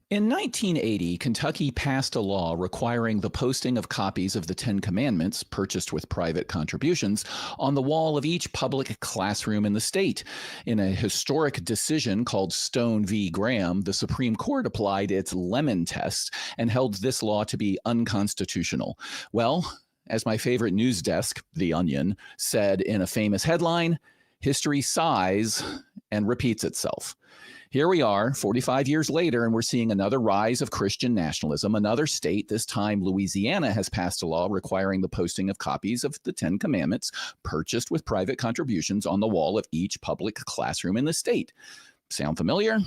In 1980, Kentucky passed a law requiring the posting of copies of the Ten Commandments, purchased with private contributions, on the wall of each public classroom in the state. In a historic decision called Stone v. Graham, the Supreme Court applied its Lemon test and held this law to be unconstitutional. Well, as my favorite news desk, The Onion, said in a famous headline, history sighs and repeats itself. Here we are 45 years later, and we're seeing another rise of Christian nationalism. Another state, this time Louisiana, has passed a law requiring the posting of copies of the Ten Commandments purchased with private contributions on the wall of each public classroom in the state. Sound familiar?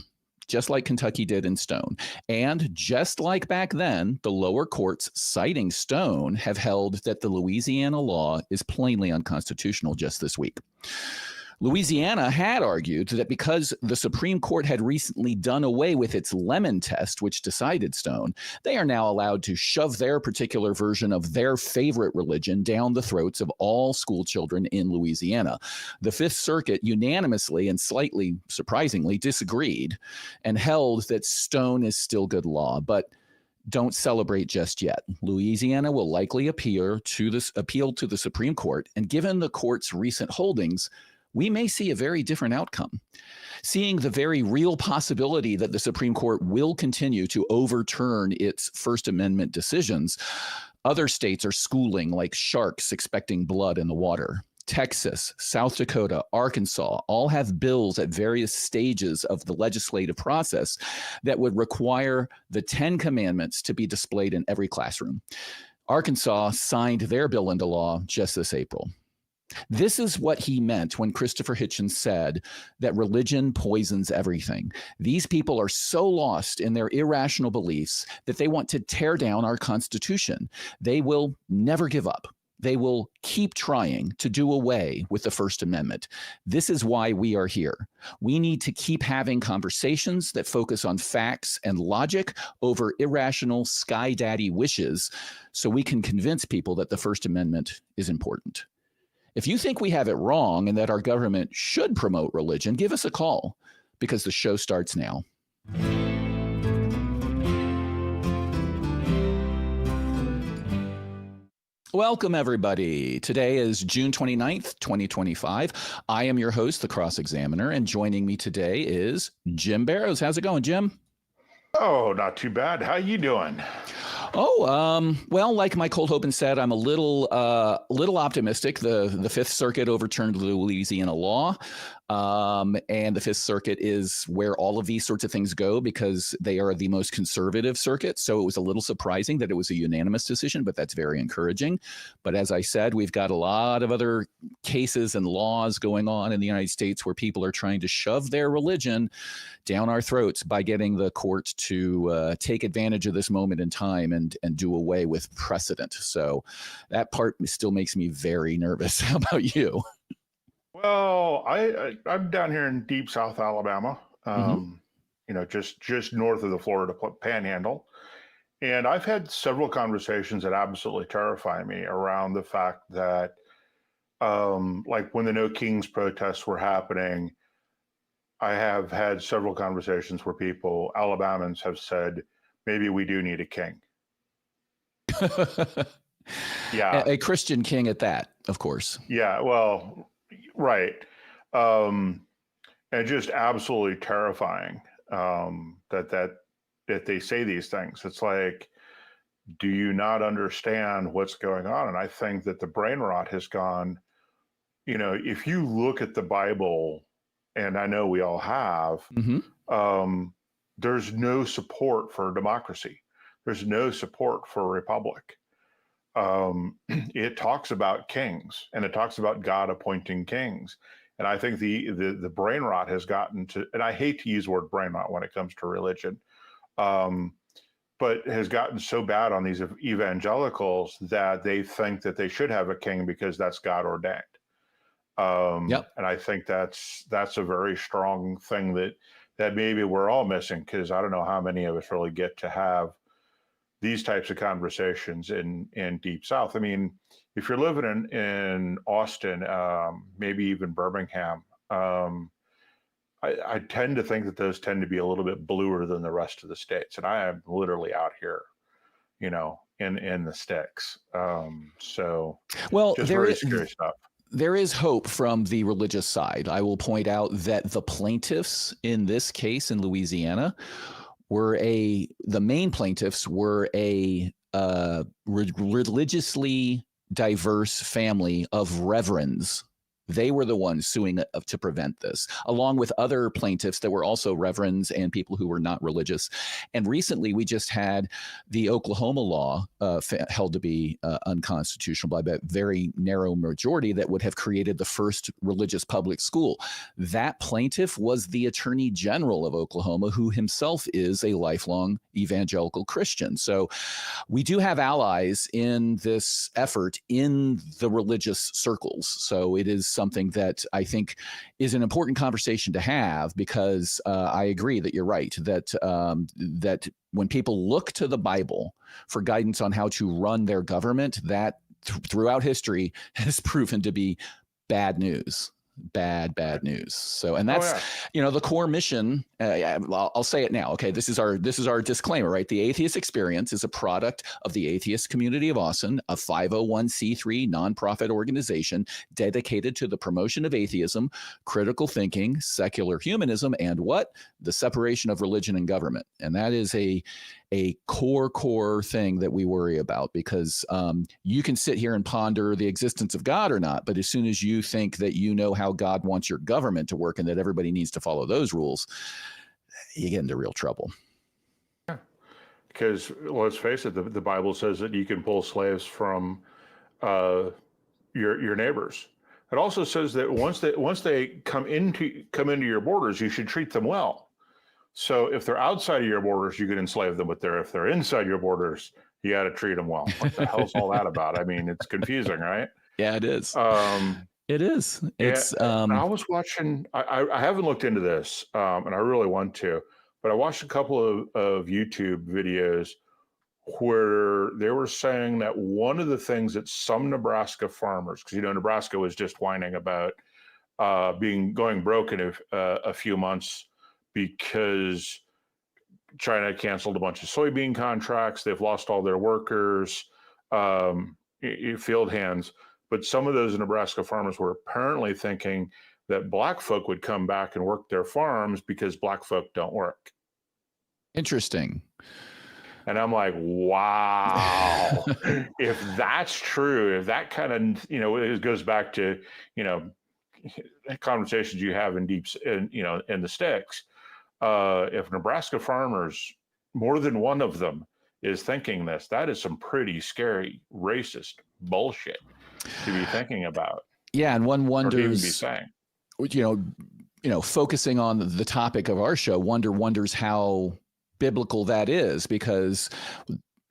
Just like Kentucky did in Stone. And just like back then, the lower courts, citing Stone, have held that the Louisiana law is plainly unconstitutional just this week. Louisiana had argued that because the Supreme Court had recently done away with its Lemon test, which decided Stone, they are now allowed to shove their particular version of their favorite religion down the throats of all school children in Louisiana. The Fifth Circuit unanimously and slightly surprisingly disagreed and held that Stone is still good law, but don't celebrate just yet. Louisiana will likely appeal to the Supreme Court, and given the court's recent holdings, we may see a very different outcome. Seeing the very real possibility that the Supreme Court will continue to overturn its First Amendment decisions, other states are schooling like sharks expecting blood in the water. Texas, South Dakota, Arkansas all have bills at various stages of the legislative process that would require the Ten Commandments to be displayed in every classroom. Arkansas signed their bill into law just this April. This is what he meant when Christopher Hitchens said that religion poisons everything. These people are so lost in their irrational beliefs that they want to tear down our Constitution. They will never give up. They will keep trying to do away with the First Amendment. This is why we are here. We need to keep having conversations that focus on facts and logic over irrational sky daddy wishes so we can convince people that the First Amendment is important. If you think we have it wrong and that our government should promote religion, give us a call because the show starts now. Welcome, everybody. Today is June 29th, 2025. I am your host, the Cross Examiner, and joining me today is Jim Barrows. How's it going, Jim? Oh, not too bad. How you doing? Well, like Mike Oldhopen said, I'm a little optimistic. The Fifth Circuit overturned the Louisiana law. And the Fifth Circuit is where all of these sorts of things go because they are the most conservative circuit. So it was a little surprising that it was a unanimous decision, but that's very encouraging. But as I said, we've got a lot of other cases and laws going on in the United States where people are trying to shove their religion down our throats by getting the court to take advantage of this moment in time and do away with precedent. So that part still makes me very nervous. How about you? Well, I'm down here in deep South Alabama, just north of the Florida Panhandle, and I've had several conversations that absolutely terrify me around the fact that, like when the No Kings protests were happening, I have had several conversations where Alabamans have said, maybe we do need a king. Yeah, a Christian king at that, of course. Yeah, well. Right. And just absolutely terrifying that they say these things. It's like, do you not understand what's going on? And I think that the brain rot has gone, if you look at the Bible, and I know we all have, there's no support for democracy. There's no support for a republic. It talks about kings and it talks about God appointing kings. And I think the brain rot has gotten to, and I hate to use the word brain rot when it comes to religion, but has gotten so bad on these evangelicals that they think that they should have a king because that's God ordained. And I think that's a very strong thing that maybe we're all missing, because I don't know how many of us really get to have these types of conversations in Deep South. I mean, if you're living in Austin, maybe even Birmingham, I tend to think that those tend to be a little bit bluer than the rest of the states, and I am literally out here, you know, in the sticks. So Well, just very scary stuff. There is hope from the religious side. I will point out that the plaintiffs in this case in Louisiana the main plaintiffs were a religiously diverse family of reverends. They were the ones suing to prevent this, along with other plaintiffs that were also reverends and people who were not religious. And recently, we just had the Oklahoma law held to be unconstitutional by a very narrow majority that would have created the first religious public school. That plaintiff was the Attorney General of Oklahoma, who himself is a lifelong evangelical Christian. So we do have allies in this effort in the religious circles. So it is something that I think is an important conversation to have, because I agree that you're right, that that when people look to the Bible for guidance on how to run their government, that throughout history has proven to be bad news. Bad news. So, and that's, you know, the core mission. I'll say it now. Okay. This is our disclaimer, right? The Atheist Experience is a product of the atheist community of Austin, a 501c3 nonprofit organization dedicated to the promotion of atheism, critical thinking, secular humanism, and the separation of religion and government. And that is a core thing that we worry about, because you can sit here and ponder the existence of God or not, but as soon as you think that you know how God wants your government to work and that everybody needs to follow those rules, you get into real trouble. Yeah, because let's face it, the Bible says that you can pull slaves from your neighbors. It also says that once they come into your borders, you should treat them well. So if they're outside of your borders, you can enslave them, but if they're inside your borders, you got to treat them well. What the hell's all that about? I mean, it's confusing, right? Yeah, it is. It is. It's. I was watching. I haven't looked into this, and I really want to, but I watched a couple of YouTube videos where they were saying that one of the things that some Nebraska farmers, because Nebraska was just whining about going broke in a few months because China canceled a bunch of soybean contracts. They've lost all their workers, field hands. But some of those Nebraska farmers were apparently thinking that black folk would come back and work their farms because black folk don't work. Interesting. And I'm like, wow, if that's true, if that kind of, it goes back to, conversations you have in the sticks. If Nebraska farmers, more than one of them, is thinking this, that is some pretty scary racist bullshit to be thinking about. Yeah, and one wonders, be saying, focusing on the topic of our show, wonders how biblical that is, because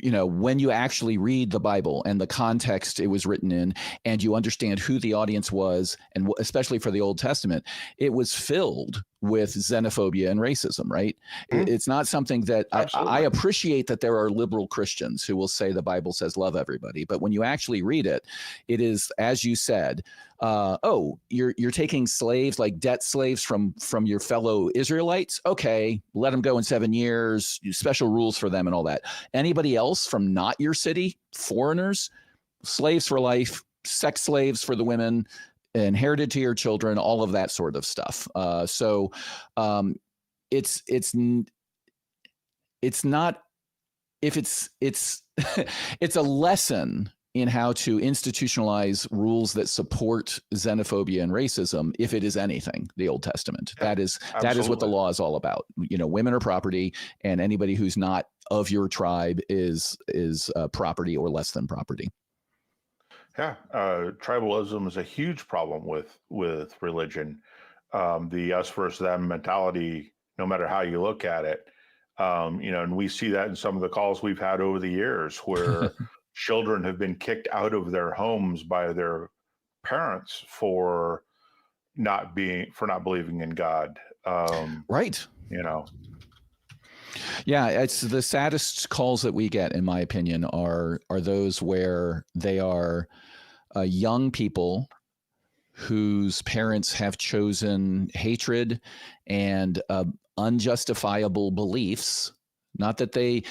when you actually read the Bible and the context it was written in, and you understand who the audience was, and especially for the Old Testament, it was filled with xenophobia and racism, right? Mm-hmm. It's not something that I appreciate that there are liberal Christians who will say the Bible says love everybody. But when you actually read it, it is, as you said, you're taking slaves, like debt slaves from your fellow Israelites. Okay, let them go in 7 years, special rules for them and all that. Anybody else from not your city, foreigners, slaves for life, sex slaves for the women, inherited to your children, all of that sort of stuff. So it's not, if it's it's a lesson in how to institutionalize rules that support xenophobia and racism. If it is anything, the Old Testament, that is what the law is all about. Women are property, and anybody who's not of your tribe is property or less than property. Yeah, tribalism is a huge problem with religion. The us versus them mentality, no matter how you look at it, and we see that in some of the calls we've had over the years, where children have been kicked out of their homes by their parents for not believing in God. Right. Yeah, it's the saddest calls that we get, in my opinion, are those where they are young people whose parents have chosen hatred and unjustifiable beliefs. Not that they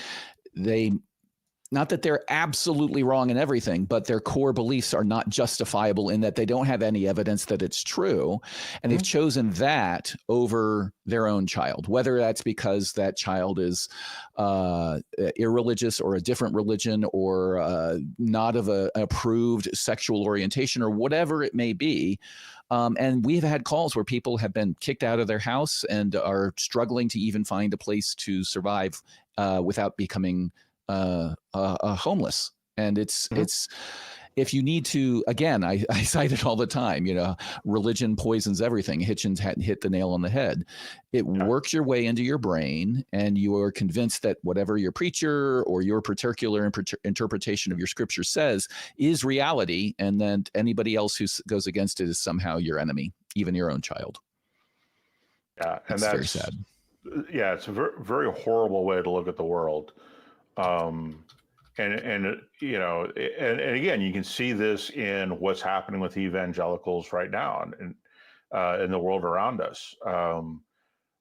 not that they're absolutely wrong in everything, but their core beliefs are not justifiable in that they don't have any evidence that it's true. And they've chosen that over their own child, whether that's because that child is irreligious or a different religion or not of an approved sexual orientation or whatever it may be. And we've had calls where people have been kicked out of their house and are struggling to even find a place to survive without becoming homeless. And it's if you need to, again, I cite it all the time, religion poisons everything. Hitchens hadn't hit the nail on the head. It works your way into your brain, and you are convinced that whatever your preacher or your particular interpretation of your scripture says is reality, and then anybody else who goes against it is somehow your enemy, even your own child. Yeah, and that's very sad. Yeah, it's a very, very horrible way to look at the world. And again, you can see this in what's happening with evangelicals right now and in the world around us,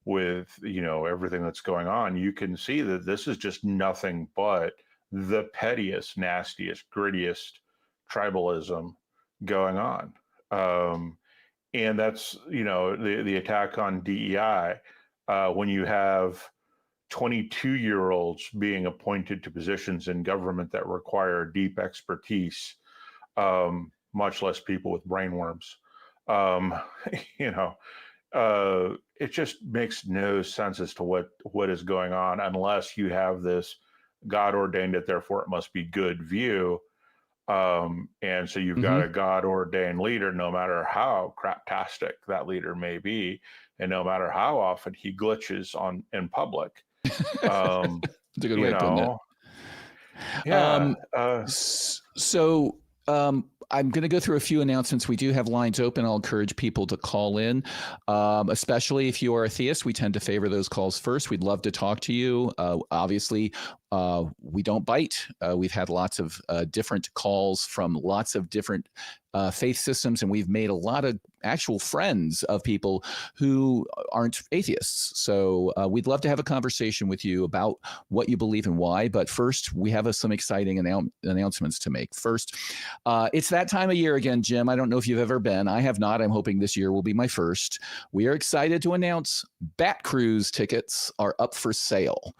with everything that's going on. You can see that this is just nothing but the pettiest, nastiest, grittiest tribalism going on, and that's the attack on DEI, when you have 22-year-olds being appointed to positions in government that require deep expertise, much less people with brainworms. It just makes no sense as to what is going on unless you have this God ordained it, therefore it must be good view. And so you've got a God ordained leader, no matter how craptastic that leader may be, and no matter how often he glitches in public. That's a good way of putting it. Yeah. So I'm going to go through a few announcements. We do have lines open. I'll encourage people to call in, especially if you are a theist. We tend to favor those calls first. We'd love to talk to you. Obviously, we don't bite. We've had lots of different calls from lots of different faith systems, and we've made a lot of actual friends of people who aren't atheists. So we'd love to have a conversation with you about what you believe and why. But first, we have some exciting announcements to make. First, it's that time of year again, Jim. I don't know if you've ever been. I have not. I'm hoping this year will be my first. We are excited to announce Bat Cruise tickets are up for sale.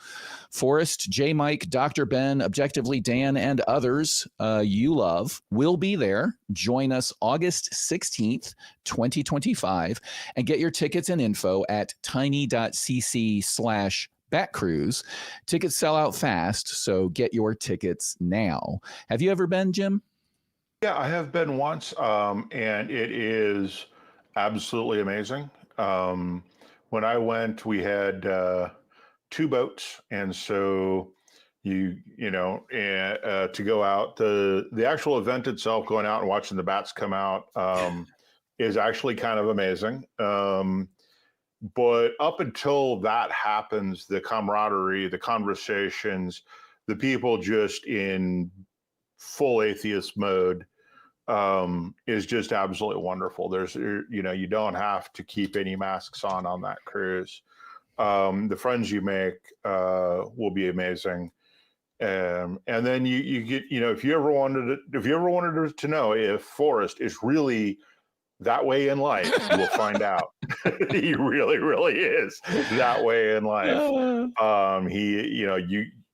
Forrest, J. Mike, Dr. Ben, Objectively Dan, and others you love will be there. Join us August 16th, 2025, and get your tickets and info at tiny.cc/batcruise. Tickets sell out fast, so get your tickets now. Have you ever been, Jim? Yeah, I have been once, and it is absolutely amazing. When I went, we had 2 boats, and so to go out, the actual event itself, going out and watching the bats come out, is actually kind of amazing. But up until that happens, the camaraderie, the conversations, the people just in full atheist mode, is just absolutely wonderful. There's, you don't have to keep any masks on that cruise. The friends you make will be amazing. And then you get, if you ever wanted to know if Forrest is really that way in life, you will find out. He really, really is that way in life.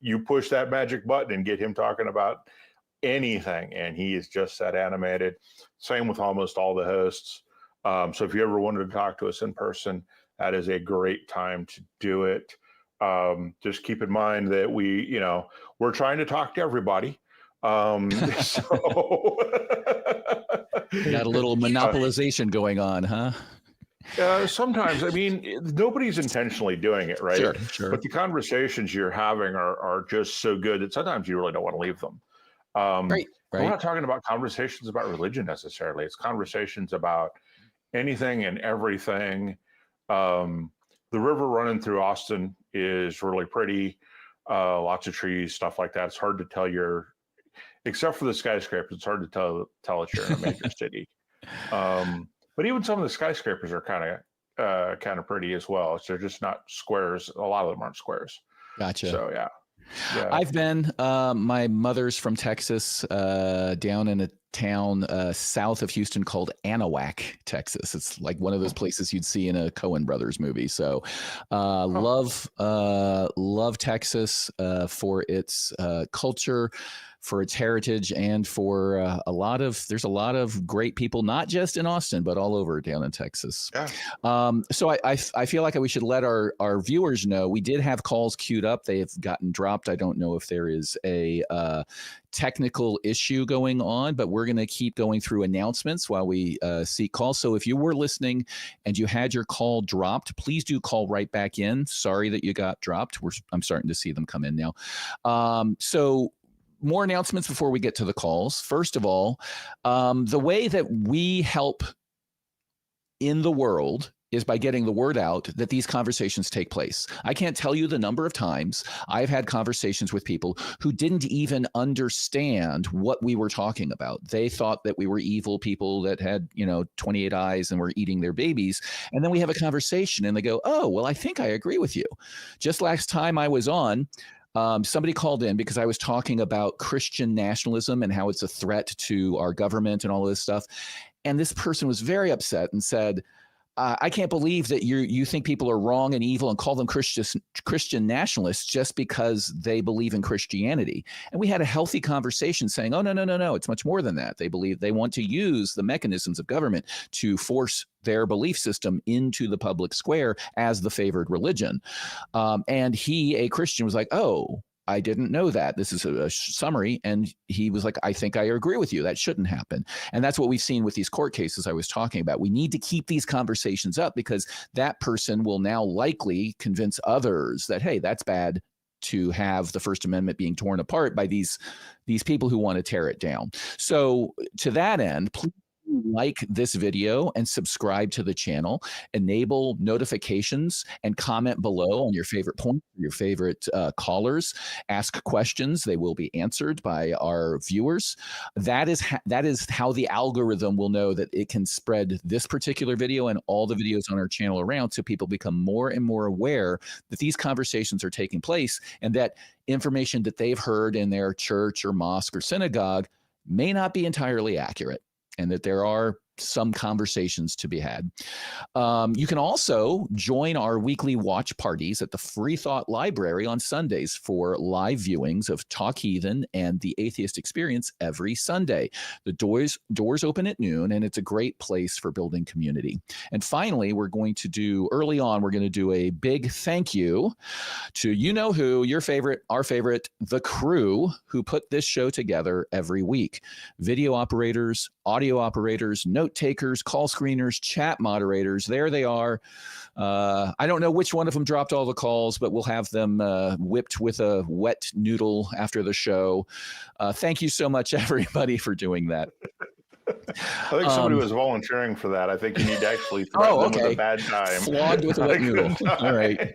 You push that magic button and get him talking about anything, and he is just that animated. Same with almost all the hosts. So if you ever wanted to talk to us in person, that is a great time to do it. Just keep in mind that we're trying to talk to everybody. So got a little monopolization going on, huh? Sometimes, I mean, nobody's intentionally doing it, right? Sure. But the conversations you're having are just so good that sometimes you really don't want to leave them. Right. We're not talking about conversations about religion necessarily. It's conversations about anything and everything. The river running through Austin is really pretty. Lots of trees, stuff like that. It's hard to tell except for the skyscrapers, it's hard to tell that you're in a major city. But even some of the skyscrapers are kind of pretty as well. They're just not squares. A lot of them aren't squares. Gotcha. So yeah. I've been. My mother's from Texas, down in a town south of Houston called Anahuac, Texas. It's like one of those places you'd see in a Coen Brothers movie. So, love Texas for its culture, for its heritage, and for there's a lot of great people, not just in Austin, but all over down in Texas. Yeah. So I feel like we should let our viewers know we did have calls queued up. They have gotten dropped. I don't know if there is a technical issue going on, but we're going to keep going through announcements while we seek calls. So if you were listening and you had your call dropped, please do call right back in. Sorry that you got dropped. I'm starting to see them come in now. So more announcements before we get to the calls. First of all, the way that we help in the world is by getting the word out that these conversations take place. I can't tell you the number of times I've had conversations with people who didn't even understand what we were talking about. They thought that we were evil people that had, 28 eyes and were eating their babies. And then we have a conversation and they go, oh, well, I think I agree with you. Just last time I was on, somebody called in because I was talking about Christian nationalism and how it's a threat to our government and all of this stuff. And this person was very upset and said, I can't believe that you think people are wrong and evil and call them Christian nationalists just because they believe in Christianity. And we had a healthy conversation saying, oh, no, it's much more than that. They believe they want to use the mechanisms of government to force their belief system into the public square as the favored religion. And he, a Christian, was like, oh, I didn't know that. This is a summary. And he was like, I think I agree with you. That shouldn't happen. And that's what we've seen with these court cases I was talking about. We need to keep these conversations up because that person will now likely convince others that, hey, that's bad to have the First Amendment being torn apart by these people who want to tear it down. So to that end, please like this video and subscribe to the channel, enable notifications and comment below on your favorite point, your favorite callers, ask questions. They will be answered by our viewers. That is how the algorithm will know that it can spread this particular video and all the videos on our channel around, so people become more and more aware that these conversations are taking place and that information that they've heard in their church or mosque or synagogue may not be entirely accurate, and that there are some conversations to be had. You can also join our weekly watch parties at the Free Thought Library on Sundays for live viewings of Talk Heathen and the Atheist Experience every Sunday. The doors open at noon, and it's a great place for building community. And finally, we're going to do a big thank you to you-know-who, your favorite, our favorite, the crew who put this show together every week. Video operators, audio operators, note takers, call screeners, chat moderators. There they are. I don't know which one of them dropped all the calls, but we'll have them whipped with a wet noodle after the show. Thank you so much, everybody, for doing that. I think somebody was volunteering for that. I think you need to actually threaten them with a bad time. Flogged with a wet noodle. All right.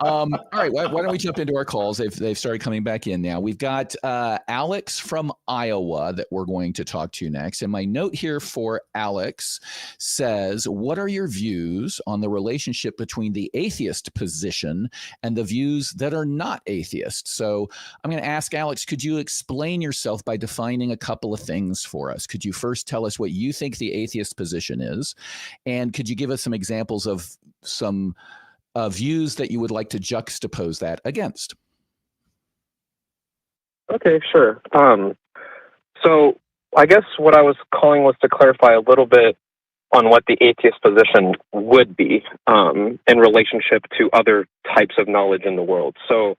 All right. Why don't we jump into our calls? They've started coming back in now. We've got Alex from Iowa that we're going to talk to next. And my note here for Alex says, what are your views on the relationship between the atheist position and the views that are not atheist? So I'm going to ask Alex, could you explain yourself by defining a couple of things for us? Could you first tell us what you think the atheist position is? And could you give us some examples of some views that you would like to juxtapose that against? Okay, sure. So I guess what I was calling was to clarify a little bit on what the atheist position would be in relationship to other types of knowledge in the world. So,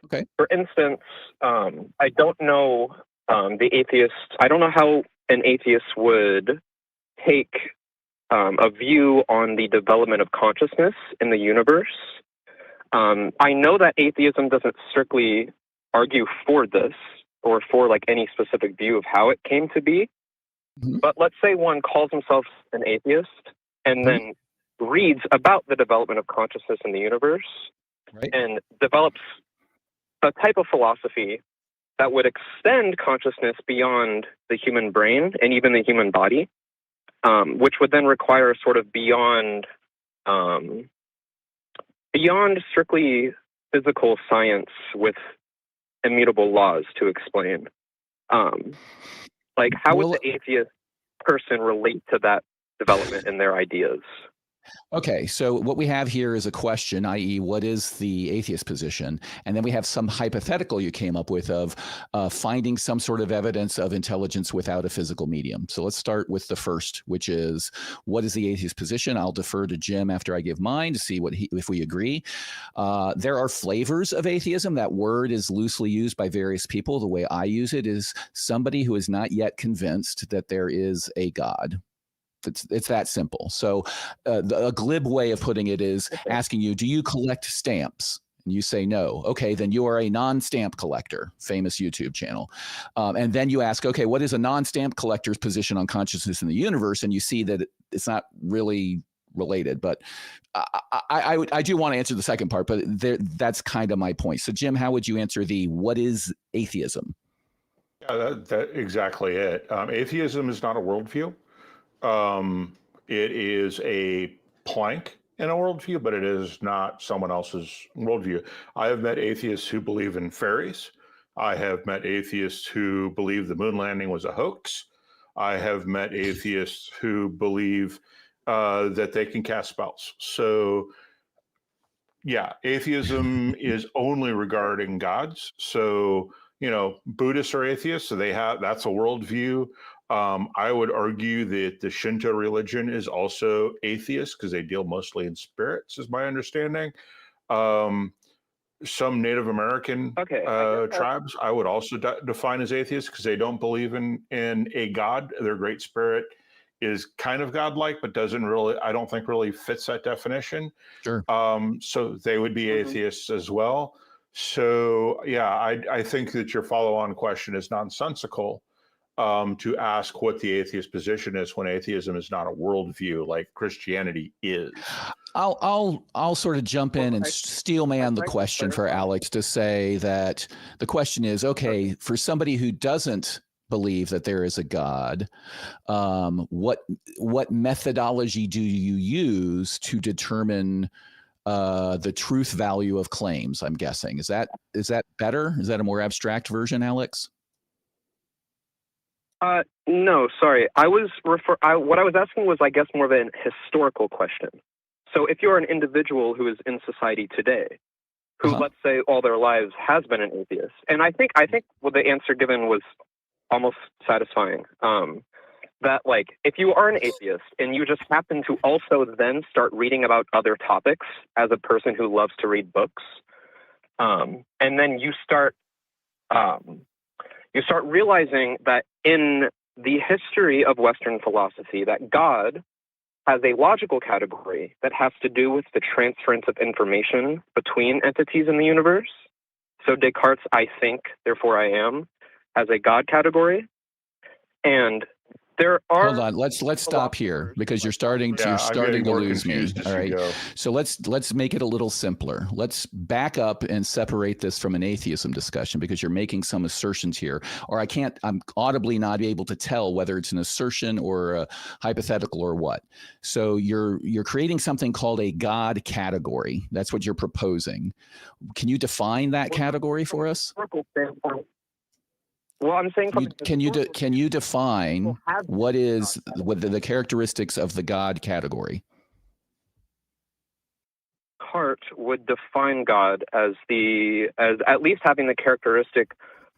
okay. For instance, I don't know I don't know how an atheist would take a view on the development of consciousness in the universe. I know that atheism doesn't strictly argue for this or for like any specific view of how it came to be. Mm-hmm. But let's say one calls himself an atheist and then reads about the development of consciousness in the universe, right, and develops a type of philosophy that would extend consciousness beyond the human brain and even the human body. which would then require sort of beyond strictly physical science with immutable laws to explain. Like, how would the atheist person relate to that development in their ideas? Okay, so what we have here is a question, i.e., what is the atheist position? And then we have some hypothetical you came up with of finding some sort of evidence of intelligence without a physical medium. So let's start with the first, which is, what is the atheist position? I'll defer to Jim after I give mine to see if we agree. There are flavors of atheism. That word is loosely used by various people. The way I use it is somebody who is not yet convinced that there is a God. It's that simple. So a glib way of putting it is asking you, do you collect stamps? And you say no. Okay, then you are a non-stamp collector, famous YouTube channel. And then you ask, okay, what is a non-stamp collector's position on consciousness in the universe? And you see that it's not really related. But I do want to answer the second part, but that's kind of my point. So Jim, how would you answer what is atheism? Yeah, that exactly it. Atheism is not a worldview. It is a plank in a worldview, but it is not someone else's worldview. I have met atheists who believe in fairies. I have met atheists who believe the moon landing was a hoax. I have met atheists who believe that they can cast spells. So, yeah, atheism is only regarding gods. So, Buddhists are atheists, so that's a worldview. I would argue that the Shinto religion is also atheist because they deal mostly in spirits, is my understanding. Some Native American tribes I would also define as atheists because they don't believe in a god. Their great spirit is kind of godlike, but I don't think really fits that definition. Sure. So they would be atheists as well. So yeah, I think that your follow-on question is nonsensical. To ask what the atheist position is when atheism is not a worldview like Christianity is. I'll sort of jump in and steel man the question for Alex to say that the question is, okay, for somebody who doesn't believe that there is a God, what methodology do you use to determine the truth value of claims? I'm guessing. Is that better? Is that a more abstract version, Alex? No, sorry. What I was asking was, I guess, more of an historical question. So if you're an individual who is in society today, who, let's say, all their lives has been an atheist, and I think what the answer given was almost satisfying. That, like, if you are an atheist and you just happen to also then start reading about other topics as a person who loves to read books, and then you start realizing that in the history of Western philosophy, that God has a logical category that has to do with the transference of information between entities in the universe. So Descartes' I think, therefore I am, has a God category. And there are... Hold on, let's stop here because you're starting to lose me. All right. So let's make it a little simpler. Let's back up and separate this from an atheism discussion because you're making some assertions here, or I'm audibly not able to tell whether it's an assertion or a hypothetical or what. So you're creating something called a God category. That's what you're proposing. Can you define that category for us? Well, I'm saying, can you define what the characteristics of the God category? Descartes would define God as at least having the characteristic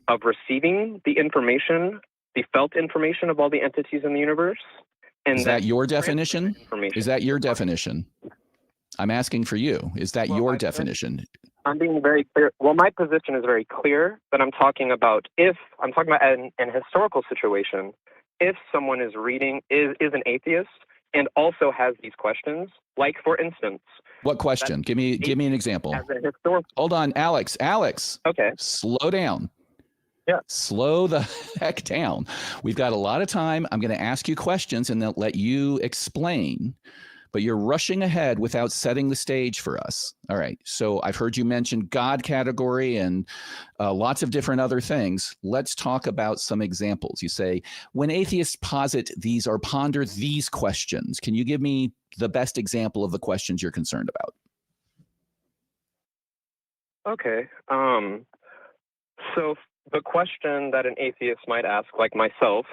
of receiving the information, the felt information of all the entities in the universe. And is that your definition? Is that your definition? I'm asking for you. Is that your definition? I'm being very clear. Well, my position is very clear, but I'm talking about an historical situation. If someone is an atheist and also has these questions, like for instance, what question? Give me an example. Hold on, Alex. Okay. Slow down. Yeah. Slow the heck down. We've got a lot of time. I'm going to ask you questions and then let you explain. but you're rushing ahead without setting the stage for us. All right. So I've heard you mention God category and lots of different other things. Let's talk about some examples. You say, when atheists posit these or ponder these questions, can you give me the best example of the questions you're concerned about? Okay. So the question that an atheist might ask, like myself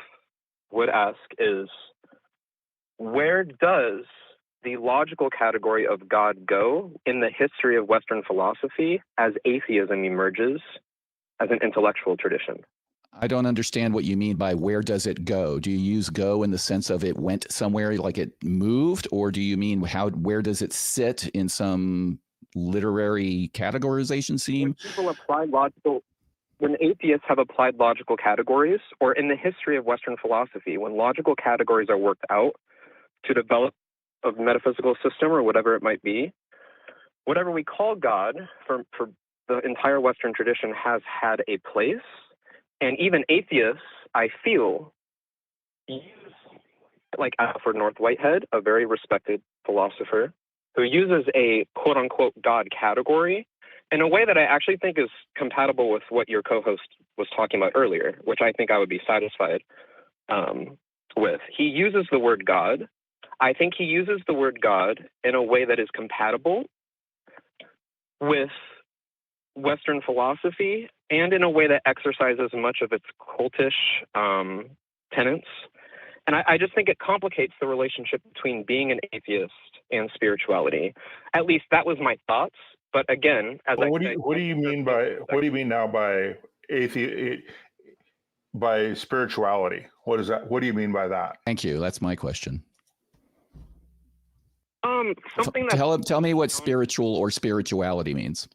would ask, is where does the logical category of God go in the history of Western philosophy as atheism emerges as an intellectual tradition? I don't understand what you mean by where does it go. Do you use go in the sense of it went somewhere, like it moved, or do you mean where does it sit in some literary categorization scheme? When atheists have applied logical categories, or in the history of Western philosophy, when logical categories are worked out to develop a metaphysical system or whatever it might be, whatever we call God for the entire Western tradition has had a place. And even atheists, I feel, use, like Alfred North Whitehead, a very respected philosopher, who uses a quote-unquote God category in a way that I actually think is compatible with what your co-host was talking about earlier, which I think I would be satisfied with. He uses the word God. I think he uses the word God in a way that is compatible with Western philosophy and in a way that exercises much of its cultish tenets. And I just think it complicates the relationship between being an atheist and spirituality. At least that was my thoughts. But again, as what do you mean now by by spirituality? What is that? What do you mean by that? Thank you. That's my question. Something that tell me what spiritual or spirituality means.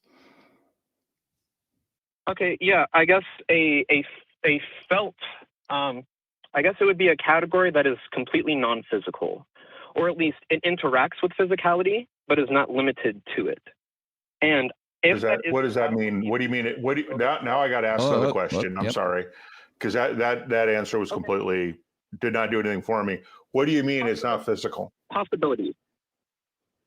Okay, yeah, I guess a felt. I guess it would be a category that is completely non-physical, or at least it interacts with physicality, but is not limited to it. And what does that mean? What do you mean? Now I got to ask another question. I'm sorry, because that answer was completely did not do anything for me. What do you mean it's not physical? Possibilities,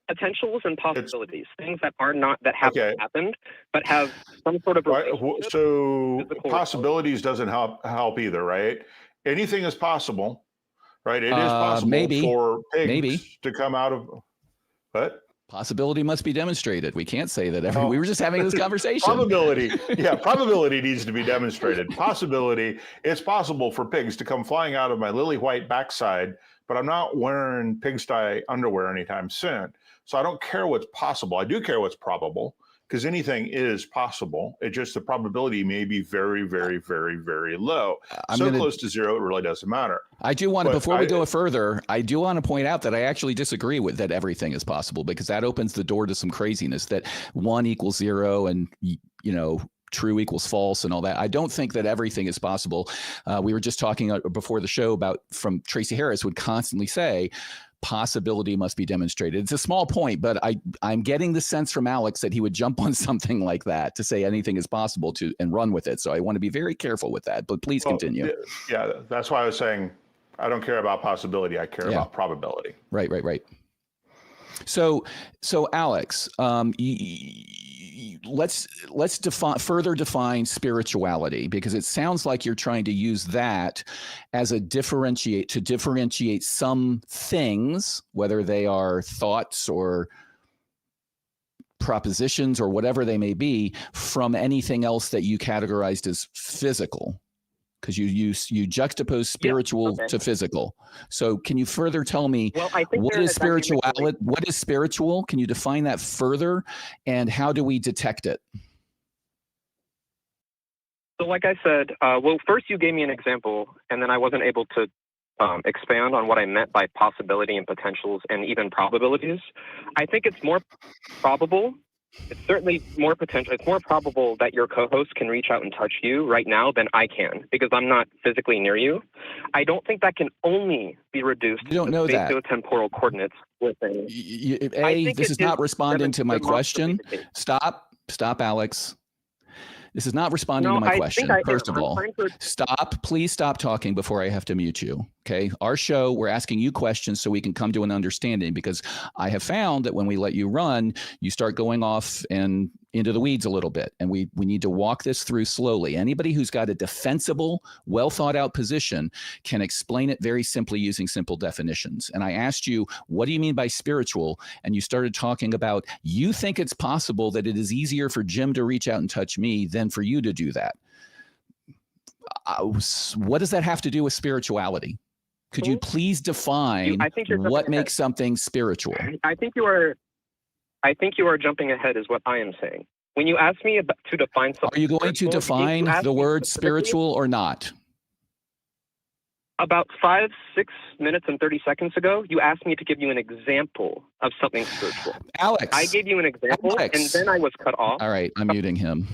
potentials, and possibilities. Things that are not that haven't happened, but have some sort of relationship. So possibilities doesn't help either, right? Anything is possible, right? It is possible for pigs to come out of what? Possibility must be demonstrated. We can't say that we were just having this conversation. Probability needs to be demonstrated. Possibility, it's possible for pigs to come flying out of my lily white backside, but I'm not wearing pigsty underwear anytime soon. So I don't care what's possible. I do care what's probable, because anything is possible. It's just the probability may be very, very, very, very low. Close to zero, it really doesn't matter. I do want to, before we go further, I do want to point out that I actually disagree with that everything is possible, because that opens the door to some craziness that 1 equals 0 and, true equals false and all that. I don't think that everything is possible. We were just talking before the show from Tracy Harris would constantly say, possibility must be demonstrated. It's a small point, but I'm getting the sense from Alex that he would jump on something like that to say anything is possible and run with it. So I want to be very careful with that, but please continue. Yeah, that's why I was saying I don't care about possibility. I care about probability. Right. So Alex, let's further define spirituality, because it sounds like you're trying to use that as to differentiate some things, whether they are thoughts or propositions or whatever they may be, from anything else that you categorized as physical. Because you juxtapose spiritual to physical. So can you further tell me what is spirituality? What is spiritual? Can you define that further? And how do we detect it? So like I said, first you gave me an example, and then I wasn't able to expand on what I meant by possibility and potentials and even probabilities. I think it's more probable. It's certainly more potential. It's more probable that your co-host can reach out and touch you right now than I can, because I'm not physically near you. I don't think that can only be reduced to spatiotemporal coordinates within. This is not responding to my question. Stop, Alex. This is not responding to my question. First of all, please stop talking before I have to mute you. Okay. Our show, we're asking you questions so we can come to an understanding, because I have found that when we let you run, you start going off and into the weeds a little bit. And we need to walk this through slowly. Anybody who's got a defensible, well thought out position can explain it very simply using simple definitions. And I asked you, what do you mean by spiritual? And you started talking about, you think it's possible that it is easier for Jim to reach out and touch me than for you to do that. What does that have to do with spirituality? Could you please define what makes something spiritual? I think you are jumping ahead is what I am saying. When you ask me to define something, are you going to define the word spiritual or not? About 5, 6 minutes and 30 seconds ago, you asked me to give you an example of something spiritual. Alex. I gave you an example, and then I was cut off. All right, I'm muting him.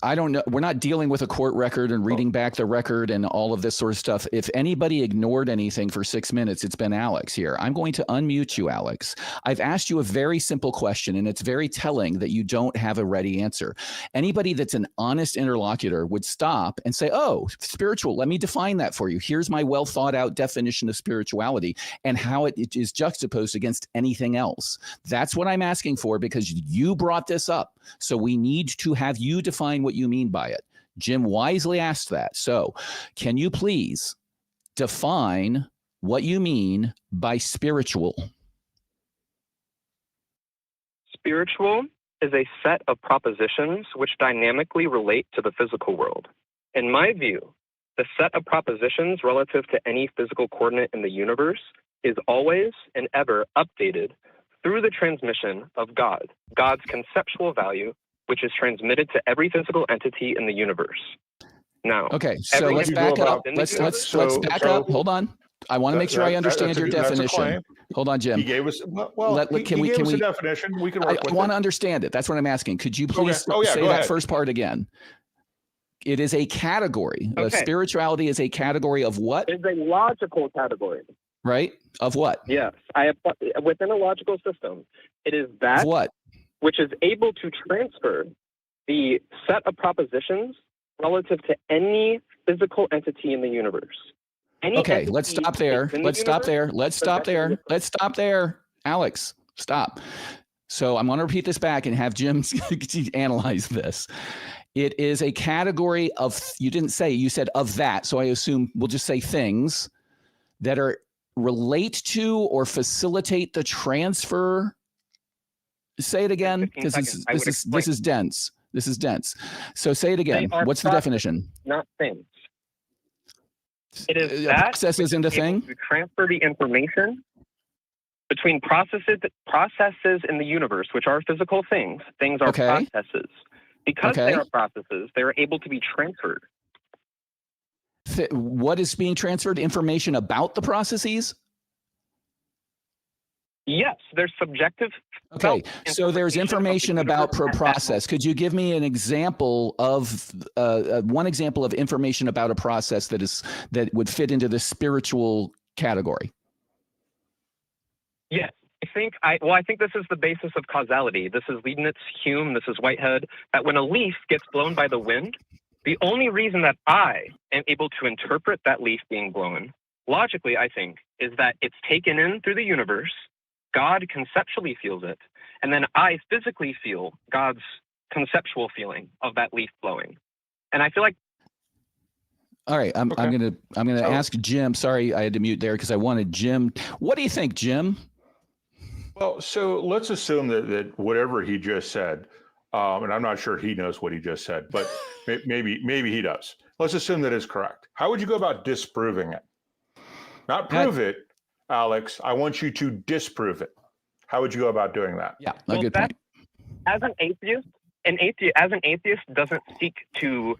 I don't know. We're not dealing with a court record and reading back the record and all of this sort of stuff. If anybody ignored anything for 6 minutes, it's been Alex here. I'm going to unmute you, Alex. I've asked you a very simple question, and it's very telling that you don't have a ready answer. Anybody that's an honest interlocutor would stop and say, oh, spiritual, let me define that for you. Here's my well thought out definition of spirituality and how it is juxtaposed against anything else. That's what I'm asking for, because you brought this up. So we need to have you define what you mean by it. Jim wisely asked that. So can you please define what you mean by spiritual? Spiritual is a set of propositions which dynamically relate to the physical world. In my view, the set of propositions relative to any physical coordinate in the universe is always and ever updated through the transmission of God, God's conceptual value, which is transmitted to every physical entity in the universe. Now, okay, so let's back up. Let's back up. Hold on. I want to make sure I understand your definition. Hold on, Jim. He gave us a definition. We can work with I want to understand it. That's what I'm asking. Could you please say that first part again? It is a category. Spirituality is a category of what? It's a logical category. Right? Of what? Yes. Within a logical system, it is that what? Which is able to transfer the set of propositions relative to any physical entity in the universe. Okay, let's stop there. Let's stop there. Alex, stop. So I'm going to repeat this back and have Jim analyze this. It is a category of, you said of that. So I assume we'll just say things that are relate to or facilitate the transfer. Say it again, because this is dense. This is dense. So say it again. What's the definition? Not things. It is processes into thing. To transfer the information between processes in the universe, which are physical things. Things are processes. Because they are processes, they are able to be transferred. What is being transferred? Information about the processes? Yes, there's subjective. Okay, so there's information about per process. Could you give me an example of one example of information about a process that would fit into the spiritual category? Yes, I think this is the basis of causality. This is Leibniz, Hume, this is Whitehead. That when a leaf gets blown by the wind, the only reason that I am able to interpret that leaf being blown, logically, I think, is that it's taken in through the universe. God conceptually feels it, and then I physically feel God's conceptual feeling of that leaf blowing. And I feel like. All right, I'm gonna ask Jim. Sorry, I had to mute there because I wanted Jim. What do you think, Jim? Well, so let's assume that whatever he just said, and I'm not sure he knows what he just said, but maybe he does. Let's assume that is correct. How would you go about disproving it? Not prove it. Alex, I want you to disprove it. How would you go about doing that? Yeah, good point. As an atheist doesn't seek to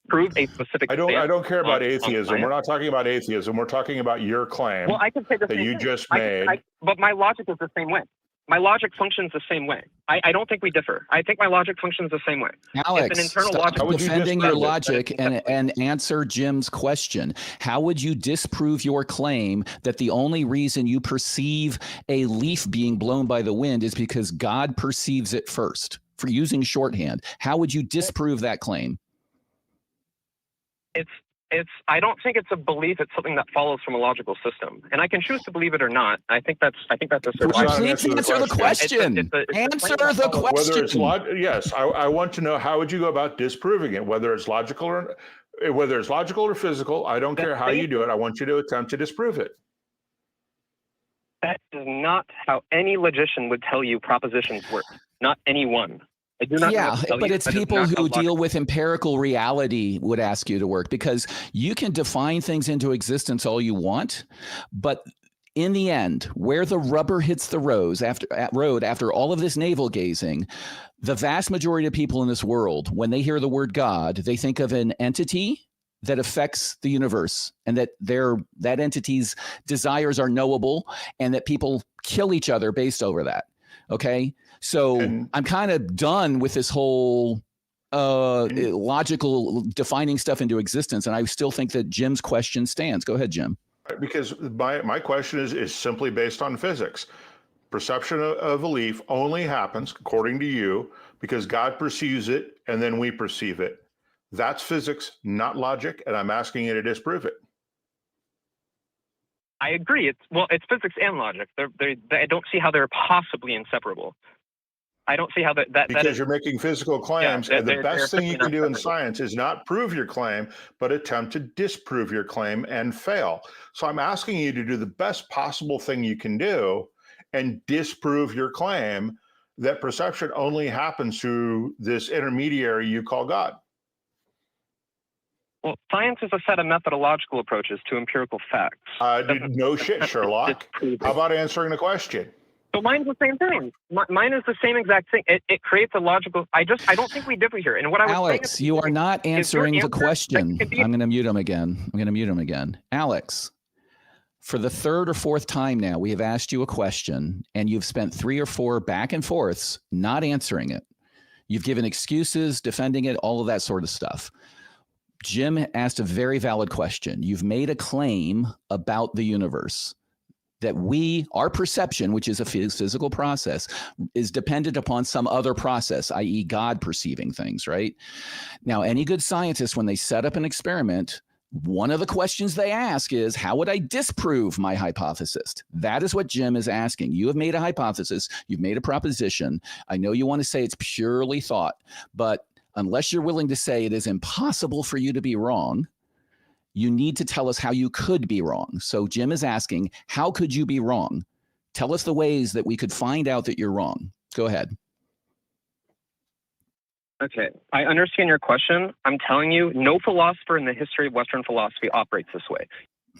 prove a specific. I don't care about atheism. We're not talking about atheism. We're talking about your claim. Well, I can say the same that you thing. just made. But my logic is the same way. My logic functions the same way. I don't think we differ. I think my logic functions the same way. Alex, stop defending your logic and answer Jim's question. How would you disprove your claim that the only reason you perceive a leaf being blown by the wind is because God perceives it first? for using shorthand. How would you disprove that claim? I don't think it's a belief. It's something that follows from a logical system, and I can choose to believe it or not. I think that's a Please answer the question. Answer the question. Whether it's yes, I want to know, how would you go about disproving it? Whether it's logical or physical, I don't care how you do it. I want you to attempt to disprove it. That is not how any logician would tell you propositions work. Not anyone. I do not yeah, but it's people who deal with empirical reality would ask you to work, because you can define things into existence all you want, but in the end, where the rubber hits the road after all of this navel gazing, the vast majority of people in this world, when they hear the word God, they think of an entity that affects the universe, and that that entity's desires are knowable, and that people kill each other based over that. Okay. So I'm kind of done with this whole logical defining stuff into existence. And I still think that Jim's question stands. Go ahead, Jim. Because my question is simply based on physics. Perception of a leaf only happens, according to you, because God perceives it and then we perceive it. That's physics, not logic. And I'm asking you to disprove it. I agree. It's physics and logic. I don't see how they're possibly inseparable. I don't see how because you're making physical claims, and the best thing you can do in science is not prove your claim, but attempt to disprove your claim and fail. So I'm asking you to do the best possible thing you can do and disprove your claim that perception only happens through this intermediary you call God. Well, science is a set of methodological approaches to empirical facts. No shit, Sherlock. How about answering the question? So mine's the same thing. Mine is the same exact thing. It creates a logical. I don't think we differ here. And what I was Alex, saying you are not answering the question. I'm going to mute him again. Alex, for the third or fourth time now, we have asked you a question, and you've spent 3 or 4 back and forths not answering it. You've given excuses, defending it, all of that sort of stuff. Jim asked a very valid question. You've made a claim about the universe, that our perception, which is a physical process, is dependent upon some other process, i.e. God perceiving things, right? Now, any good scientist, when they set up an experiment, one of the questions they ask is, how would I disprove my hypothesis? That is what Jim is asking. You have made a hypothesis. You've made a proposition. I know you want to say it's purely thought, but unless you're willing to say it is impossible for you to be wrong, you need to tell us how you could be wrong. So Jim is asking, how could you be wrong? Tell us the ways that we could find out that you're wrong. Go ahead. Okay, I understand your question. I'm telling you, no philosopher in the history of Western philosophy operates this way.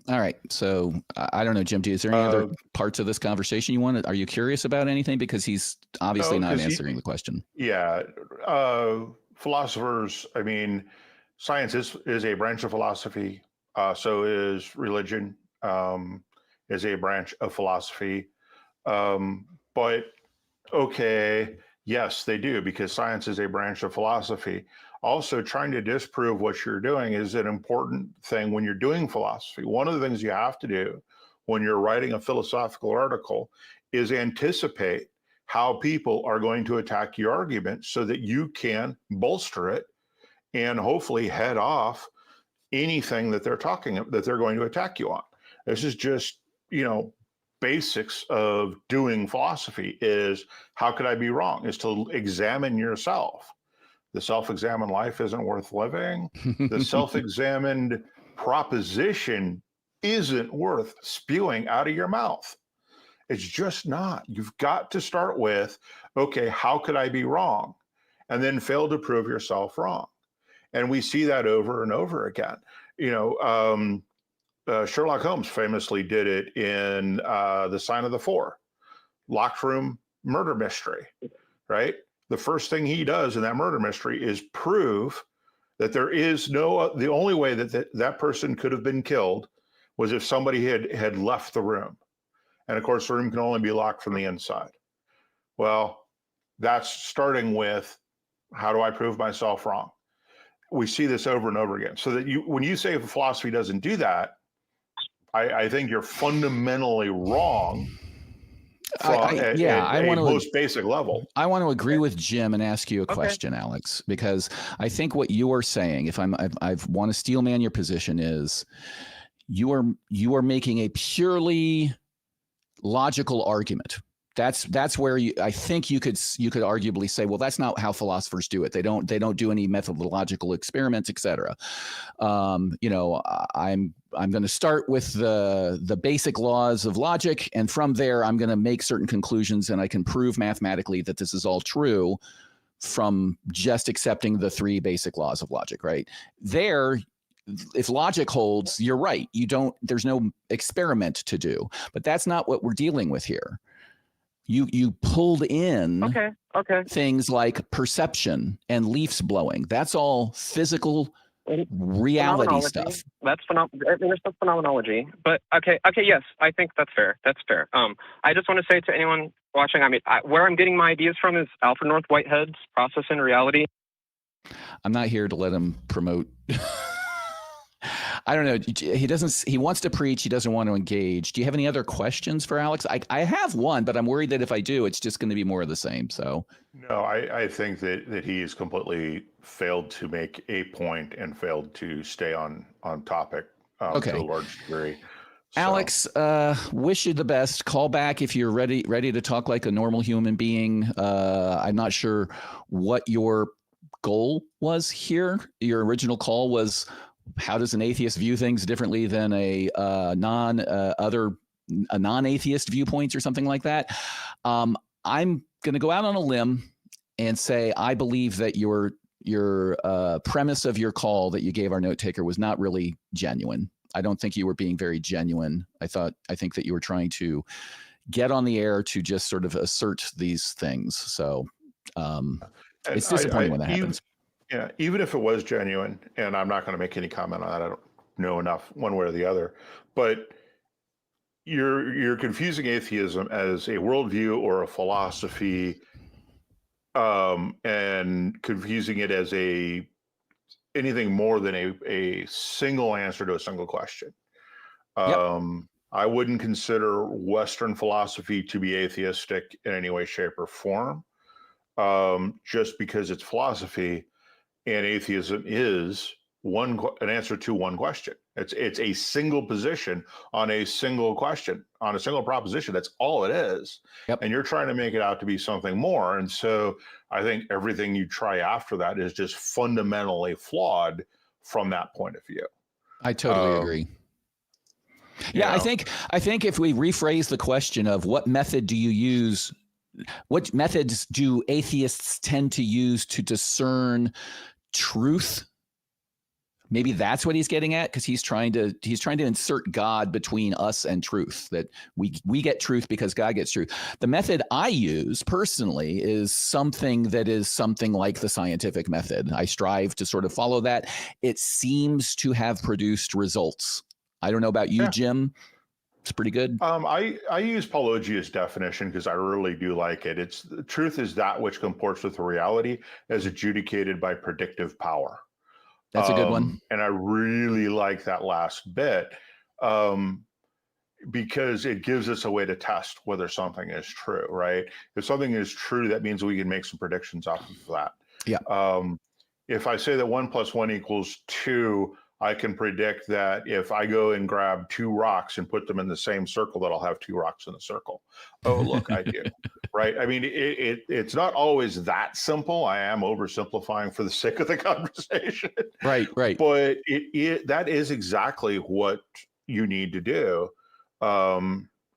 All right. So I don't know, Jim, is there any other parts of this conversation you want? Are you curious about anything? Because he's obviously not answering the question. Yeah. Philosophers, I mean, science is a branch of philosophy. So is religion, is a branch of philosophy. But okay, yes, they do, because science is a branch of philosophy. Also, trying to disprove what you're doing is an important thing when you're doing philosophy. One of the things you have to do when you're writing a philosophical article is anticipate how people are going to attack your argument so that you can bolster it and hopefully head off anything that they're going to attack you on. This is just, basics of doing philosophy is, how could I be wrong? Is to examine yourself. The self-examined life isn't worth living. The self-examined proposition isn't worth spewing out of your mouth. It's just not. You've got to start with, okay, how could I be wrong? And then fail to prove yourself wrong. And we see that over and over again. Sherlock Holmes famously did it in The Sign of the Four, locked room murder mystery, right? The first thing he does in that murder mystery is prove that there is the only way that person could have been killed was if somebody had left the room. And of course, the room can only be locked from the inside. Well, that's starting with, how do I prove myself wrong? We see this over and over again. So that when you say philosophy doesn't do that, I think you're fundamentally wrong I want to most basic level. I want to agree with Jim and ask you a question, Alex, because I think what you are saying, if I want to steelman your position, is you are making a purely logical argument. That's where I think you could arguably say, well, that's not how philosophers do it. They don't do any methodological experiments, etc. I'm going to start with the basic laws of logic, and from there I'm going to make certain conclusions, and I can prove mathematically that this is all true from just accepting the 3 basic laws of logic. Right there. If logic holds, you're right. There's no experiment to do, but that's not what we're dealing with here. You pulled in things like perception and leaves blowing. That's all physical reality stuff. There's some phenomenology, but yes, I think that's fair. I just want to say to anyone watching, where I'm getting my ideas from is Alfred North Whitehead's Process and Reality. I'm not here to let him promote. I don't know. He wants to preach. He doesn't want to engage. Do you have any other questions for Alex? I have one, but I'm worried that if I do, it's just going to be more of the same. So no, I think that he has completely failed to make a point and failed to stay on topic to a large degree. So. Alex, wish you the best. Call back if you're ready to talk like a normal human being. I'm not sure what your goal was here. Your original call was, how does an atheist view things differently than a non-atheist viewpoints or something like that? I'm going to go out on a limb and say I believe that your premise of your call that you gave our note taker was not really genuine. I don't think you were being very genuine. I think that you were trying to get on the air to just sort of assert these things. So it's disappointing when that happens. Yeah, even if it was genuine, and I'm not going to make any comment on that. I don't know enough one way or the other, but you're confusing atheism as a worldview or a philosophy, and confusing it as anything more than a single answer to a single question. I wouldn't consider Western philosophy to be atheistic in any way, shape, or form, just because it's philosophy. And atheism is an answer to one question. It's a single position on a single question, on a single proposition. That's all it is. Yep. And you're trying to make it out to be something more. And so I think everything you try after that is just fundamentally flawed from that point of view. I totally agree. Yeah, I think if we rephrase the question of what method do you use, what methods do atheists tend to use to discern truth? Maybe that's what he's getting at, because he's trying to insert God between us and truth, that we get truth because God gets truth. The method I use personally is something like the scientific method. I strive to sort of follow that. It seems to have produced results. I don't know about you, Jim. It's pretty good. I use Pelagius' definition because I really do like it. It's truth is that which comports with reality as adjudicated by predictive power. That's a good one. And I really like that last bit because it gives us a way to test whether something is true, right? If something is true, that means we can make some predictions off of that. Yeah. If I say that 1 + 1 = 2, I can predict that if I go and grab 2 rocks and put them in the same circle, that I'll have 2 rocks in the circle. Oh, look, I do. Right? I mean, it's not always that simple. I am oversimplifying for the sake of the conversation. Right. But that is exactly what you need to do,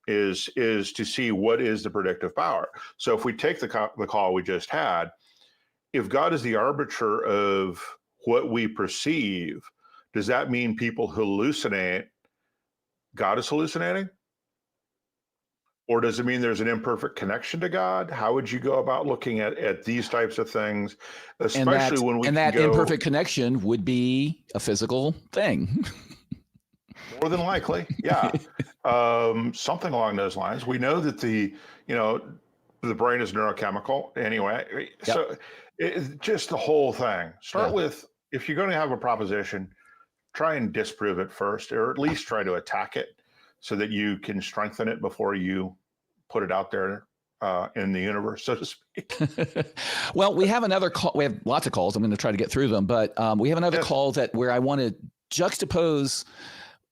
is to see what is the predictive power. So if we take the call we just had, if God is the arbiter of what we perceive, does that mean people hallucinate? God is hallucinating? Or does it mean there's an imperfect connection to God? How would you go about looking at these types of things, especially when we and that imperfect connection would be a physical thing? More than likely, yeah. Something along those lines. We know that the brain is neurochemical anyway. Yep. So just the whole thing. Start with, if you're going to have a proposition, try and disprove it first, or at least try to attack it so that you can strengthen it before you put it out there in the universe, so to speak. Well, we have another call. We have lots of calls. I'm going to try to get through them, but we have another call where I want to juxtapose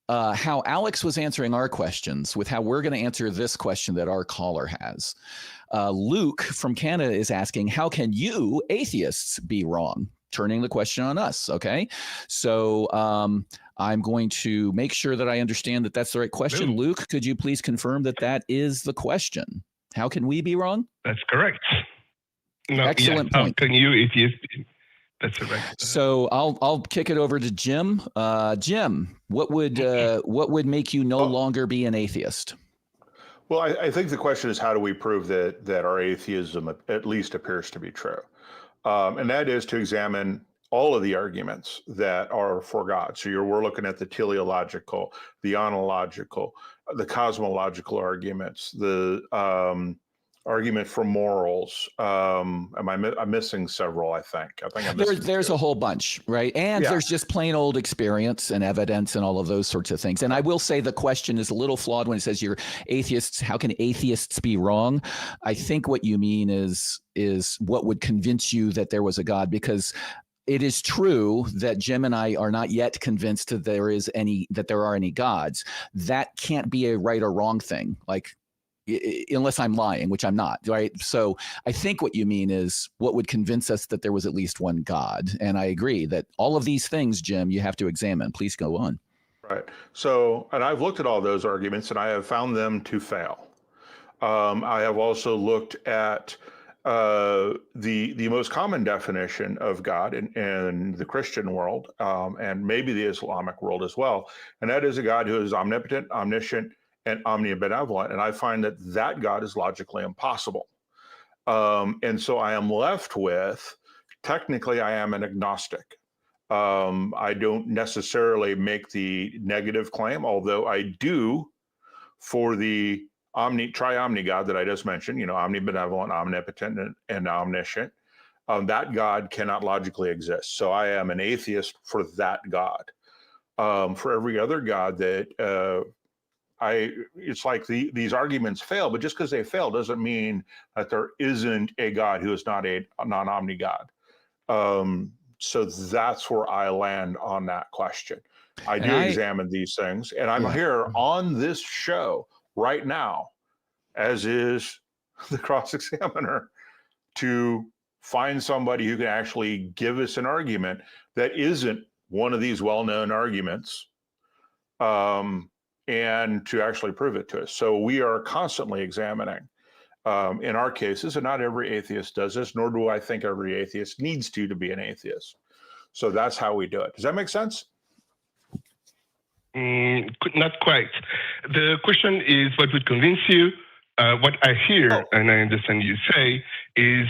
how Alex was answering our questions with how we're going to answer this question that our caller has. Luke from Canada is asking, how can you atheists be wrong? Turning the question on us. Okay. So I'm going to make sure that I understand that that's the right question. Luke, could you please confirm that that is the question? How can we be wrong? That's correct. No, excellent point. How can you atheists? That's correct. So I'll kick it over to Jim. Jim, what would make you no longer be an atheist? Well, I think the question is, how do we prove that our atheism at least appears to be true? And that is to examine all of the arguments that are for God. So we're looking at the teleological, the ontological, the cosmological arguments, the argument for morals. I'm missing several, I think. There's a whole bunch, right? And there's just plain old experience and evidence and all of those sorts of things. And I will say the question is a little flawed when it says you're atheists. How can atheists be wrong? I think what you mean is what would convince you that there was a God, because it is true that Jim and I are not yet convinced that there are any gods. That can't be a right or wrong thing. Like, unless I'm lying, which I'm not, right? So I think what you mean is what would convince us that there was at least one God. And I agree that all of these things, Jim, you have to examine. Please go on. Right. So, and I've looked at all those arguments and I have found them to fail. I have also looked at the most common definition of God in the Christian world, and maybe the Islamic world as well. And that is a God who is omnipotent, omniscient, and omnibenevolent. And I find that God is logically impossible. And so I am left with, technically, I am an agnostic. I don't necessarily make the negative claim, although I do for the triomni God that I just mentioned, omnibenevolent, omnipotent, and omniscient. That God cannot logically exist. So I am an atheist for that God. For every other God that it's like these arguments fail, but just because they fail doesn't mean that there isn't a God who is not a non-omni God. So that's where I land on that question. I do examine these things, and I'm here on this show right now, as is the cross-examiner, to find somebody who can actually give us an argument that isn't one of these well-known arguments, and to actually prove it to us. So we are constantly examining in our cases, and not every atheist does this, nor do I think every atheist needs to be an atheist. So that's how we do it. Does that make sense? Not quite. The question is, what would convince you? What I hear, and I understand you say, is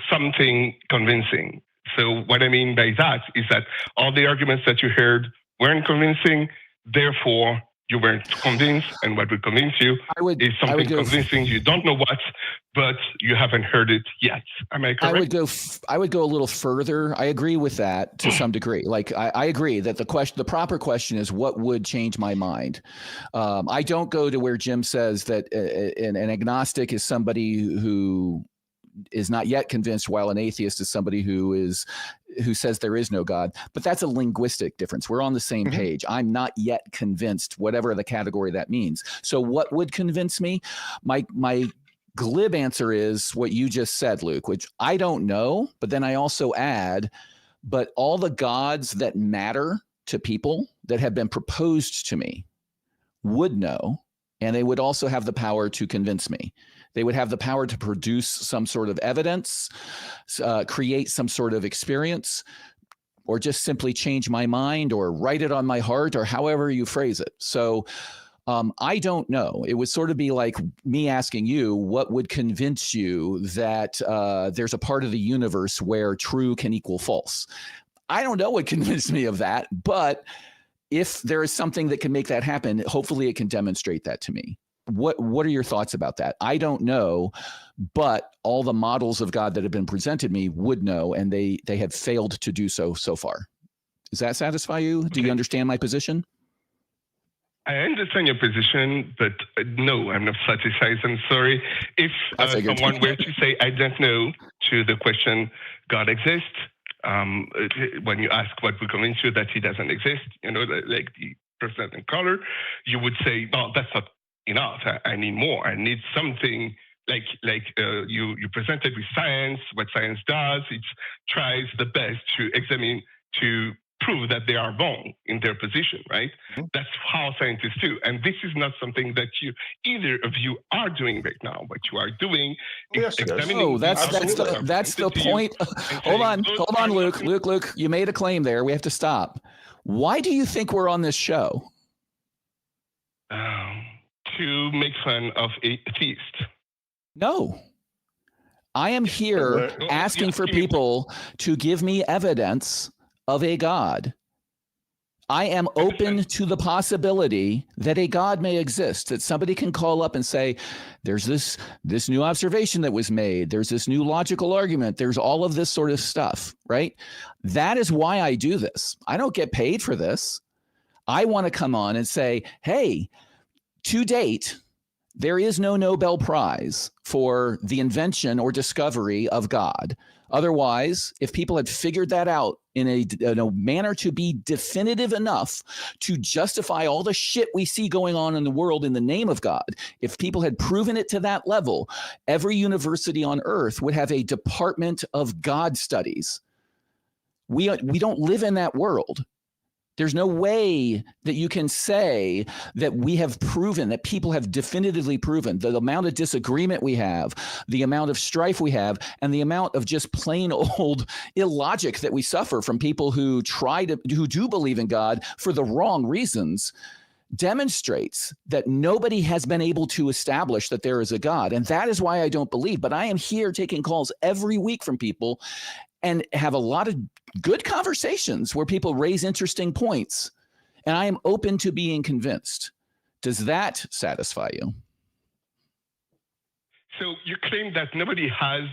something convincing. So what I mean by that is that all the arguments that you heard weren't convincing, therefore you weren't convinced, and what would convince you is something convincing. You don't know what, but you haven't heard it yet. Am I correct? I would go a little further. I agree with that to some degree. Like I agree that the proper question is what would change my mind. I don't go to where Jim says that an agnostic is somebody who is not yet convinced, while an atheist is somebody who says there is no God. But that's a linguistic difference. We're on the same page. I'm not yet convinced, whatever the category that means. So what would convince me? My glib answer is what you just said, Luke, which I don't know. But then I also add, but all the gods that matter to people that have been proposed to me would know, and they would also have the power to convince me. They would have the power to produce some sort of evidence, create some sort of experience, or just simply change my mind or write it on my heart, or however you phrase it. So I don't know. It would sort of be like me asking you, what would convince you that there's a part of the universe where true can equal false? I don't know what convinced me of that, but if there is something that can make that happen, hopefully it can demonstrate that to me. What are your thoughts about that? I don't know, but all the models of God that have been presented me would know, and they have failed to do so far. Does that satisfy you? Do you understand my position? I understand your position, but no, I'm not satisfied. I'm sorry. If someone were to say, I don't know, to the question, God exists, when you ask what will convince you that he doesn't exist, like the person in color, you would say, no, that's not enough. I need more. I need something like you presented with science, what science does. It tries the best to examine, to prove that they are wrong in their position, right? Mm-hmm. That's how scientists do. And this is not something that either of you are doing right now. What you are doing is examining. Oh, that's the point. Hold on, Luc. Luc, you made a claim there. We have to stop. Why do you think we're on this show? To make fun of atheists. No. I am here asking for people to give me evidence of a God. I am open to the possibility that a God may exist, that somebody can call up and say, there's this new observation that was made. There's this new logical argument. There's all of this sort of stuff, right? That is why I do this. I don't get paid for this. I want to come on and say, hey, to date, there is no Nobel Prize for the invention or discovery of God. Otherwise, if people had figured that out in a manner to be definitive enough to justify all the shit we see going on in the world in the name of God, if people had proven it to that level, every university on earth would have a department of God studies. We don't live in that world. There's no way that you can say that we have proven, that people have definitively proven the amount of disagreement we have, the amount of strife we have, and the amount of just plain old illogic that we suffer from people who do believe in God for the wrong reasons demonstrates that nobody has been able to establish that there is a God. And that is why I don't believe. But I am here taking calls every week from people and have a lot of good conversations where people raise interesting points. And I am open to being convinced. Does that satisfy you? So you claim that nobody has,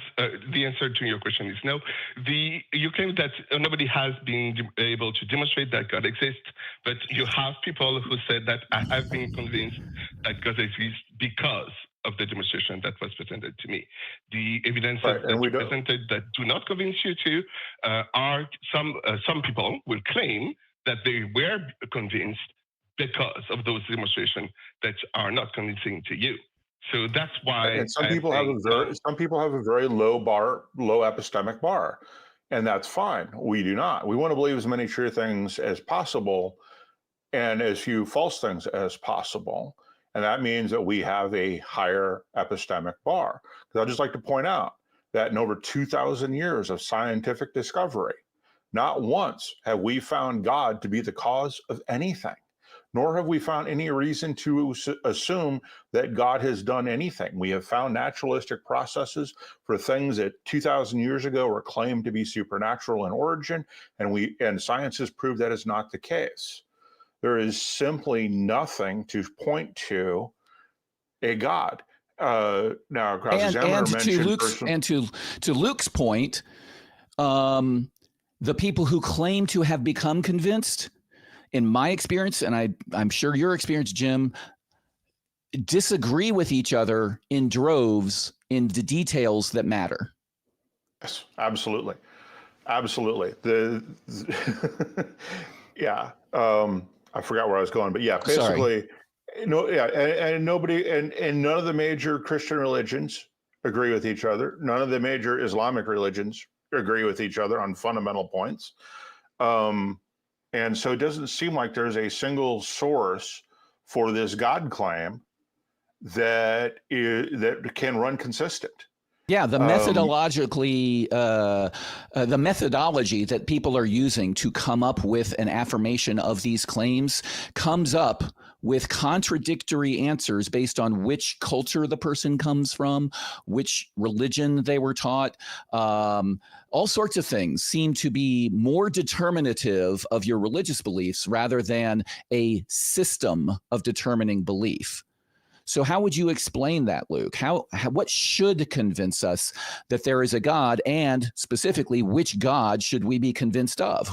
the answer to your question is no. You claim that nobody has been able to demonstrate that God exists, but you have people who said that I have been convinced that God exists because of the demonstration that was presented to me. The evidence that you presented that do not convince you to are some people will claim that they were convinced because of those demonstrations that are not convincing to you. So that's why. And some people have a very low epistemic bar, and that's fine. We do not. We want to believe as many true things as possible and as few false things as possible. And that means that we have a higher epistemic bar. Because I'd just like to point out that in over 2,000 years of scientific discovery, not once have we found God to be the cause of anything, nor have we found any reason to assume that God has done anything. We have found naturalistic processes for things that 2,000 years ago were claimed to be supernatural in origin, and science has proved that is not the case. There is simply nothing to point to a God. Now, to Luc's point, the people who claim to have become convinced, in my experience, and I'm sure your experience, Jim, disagree with each other in droves in the details that matter. Yes, absolutely. Absolutely. Yeah. I forgot where I was going, but yeah, basically, and nobody, and none of the major Christian religions agree with each other. None of the major Islamic religions agree with each other on fundamental points. And so it doesn't seem like there's a single source for this God claim that can run consistent. Yeah, the methodology that people are using to come up with an affirmation of these claims comes up with contradictory answers based on which culture the person comes from, which religion they were taught. All sorts of things seem to be more determinative of your religious beliefs rather than a system of determining belief. So how would you explain that, Luc? What should convince us that there is a God, and specifically, which God should we be convinced of?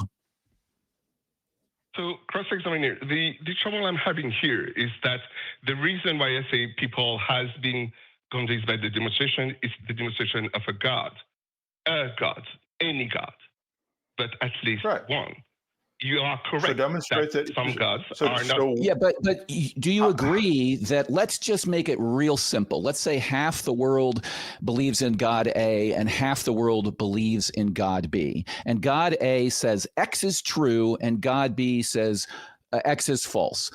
So cross-examining, the trouble I'm having here is that the reason why I say people has been convinced by the demonstration is the demonstration of a God, any God, but at least one. You are correct. So demonstrate that some gods are not. Yeah, but do you agree that, let's just make it real simple. Let's say half the world believes in God A and half the world believes in God B. And God A says X is true and God B says X is false.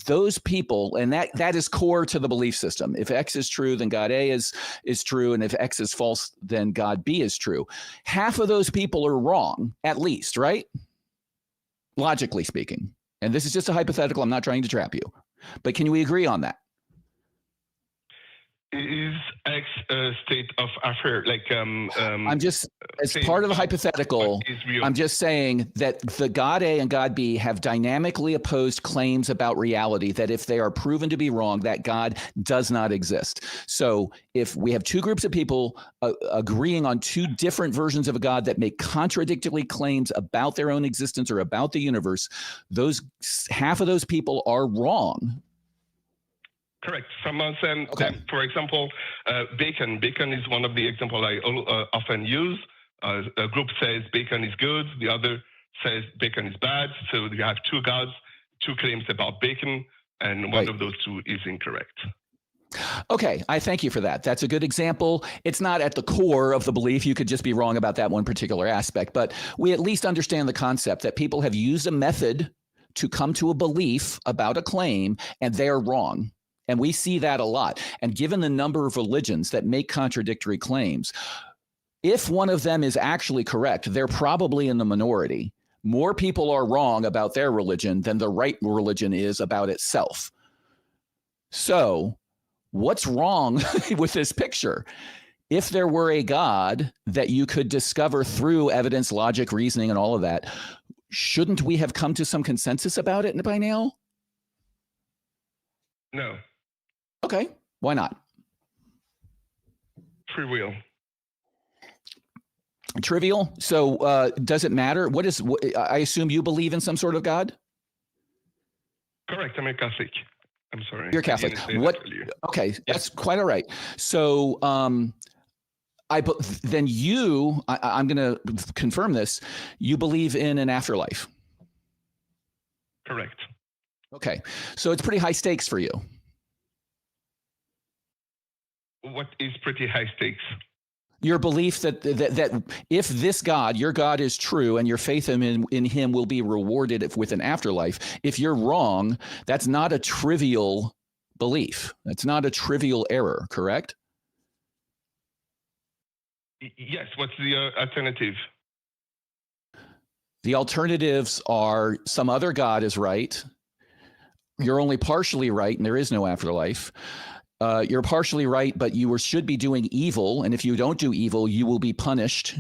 Those people, and that is core to the belief system. If X is true, then God A is true. And if X is false, then God B is true. Half of those people are wrong, at least, right? Logically speaking. And this is just a hypothetical. I'm not trying to trap you. But can we agree on that? Is X a state of affair? I'm just, as part of the hypothetical, I'm just saying that the God A and God B have dynamically opposed claims about reality, that if they are proven to be wrong, that God does not exist. So if we have two groups of people agreeing on two different versions of a God that make contradictory claims about their own existence or about the universe, half of those people are wrong. Correct. Some of them, for example, bacon. Bacon is one of the examples I often use. A group says bacon is good. The other says bacon is bad. So you have two gods, two claims about bacon, and one of those two is incorrect. Okay, I thank you for that. That's a good example. It's not at the core of the belief. You could just be wrong about that one particular aspect. But we at least understand the concept that people have used a method to come to a belief about a claim, and they're wrong. And we see that a lot. And given the number of religions that make contradictory claims, if one of them is actually correct, they're probably in the minority. More people are wrong about their religion than the right religion is about itself. So what's wrong with this picture? If there were a God that you could discover through evidence, logic, reasoning, and all of that, shouldn't we have come to some consensus about it by now? No. Okay, why not? Free will. Trivial. So does it matter? I assume you believe in some sort of God? Correct. I'm a Catholic. I'm sorry. You're Catholic. What? Okay, yes. That's quite all right. So then I'm going to confirm this. You believe in an afterlife? Correct. Okay, so it's pretty high stakes for you. What is pretty high stakes? Your belief that if this God, your God, is true and your faith in him will be rewarded with an afterlife, if you're wrong, that's not a trivial belief. That's not a trivial error, correct? Yes. What's the alternative? The alternatives are some other God is right. You're only partially right, and there is no afterlife. You're partially right, but you should be doing evil. And if you don't do evil, you will be punished.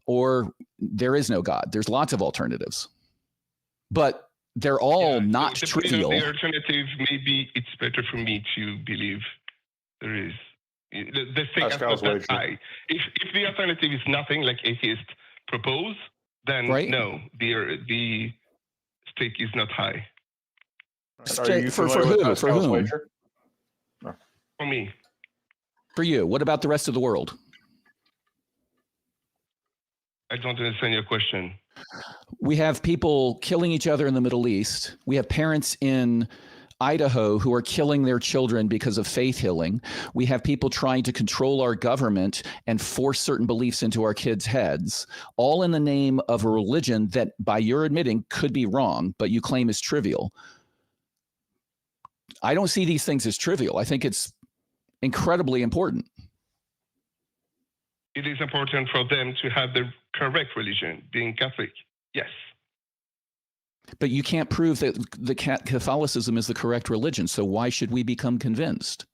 Or there is no God. There's lots of alternatives. But they're all not trivial. The alternative, maybe it's better for me to believe there is. The thing is not that high. If the alternative is nothing, like atheists propose, then no, the stake is not high. For who? For whom? Wager? For me. For you. What about the rest of the world? I don't understand your question. We have people killing each other in the Middle East. We have parents in Idaho who are killing their children because of faith healing. We have people trying to control our government and force certain beliefs into our kids' heads, all in the name of a religion that, by your admitting, could be wrong, but you claim is trivial. I don't see these things as trivial. I think it's incredibly important. It is important for them to have the correct religion, being Catholic. Yes. But you can't prove that the Catholicism is the correct religion. So why should we become convinced?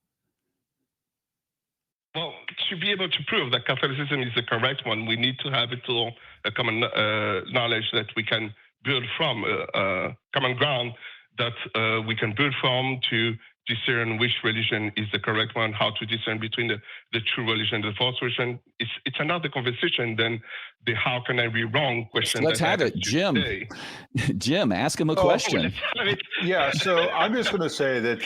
Well, to be able to prove that Catholicism is the correct one, we need to have a common knowledge that we can build from, a common ground that we can build from to discern which religion is the correct one, how to discern between the true religion and the false religion. It's another conversation than the how can I be wrong question. Let's have it, Jim. Jim, ask him a question. Let's have it. Yeah, so I'm just going to say that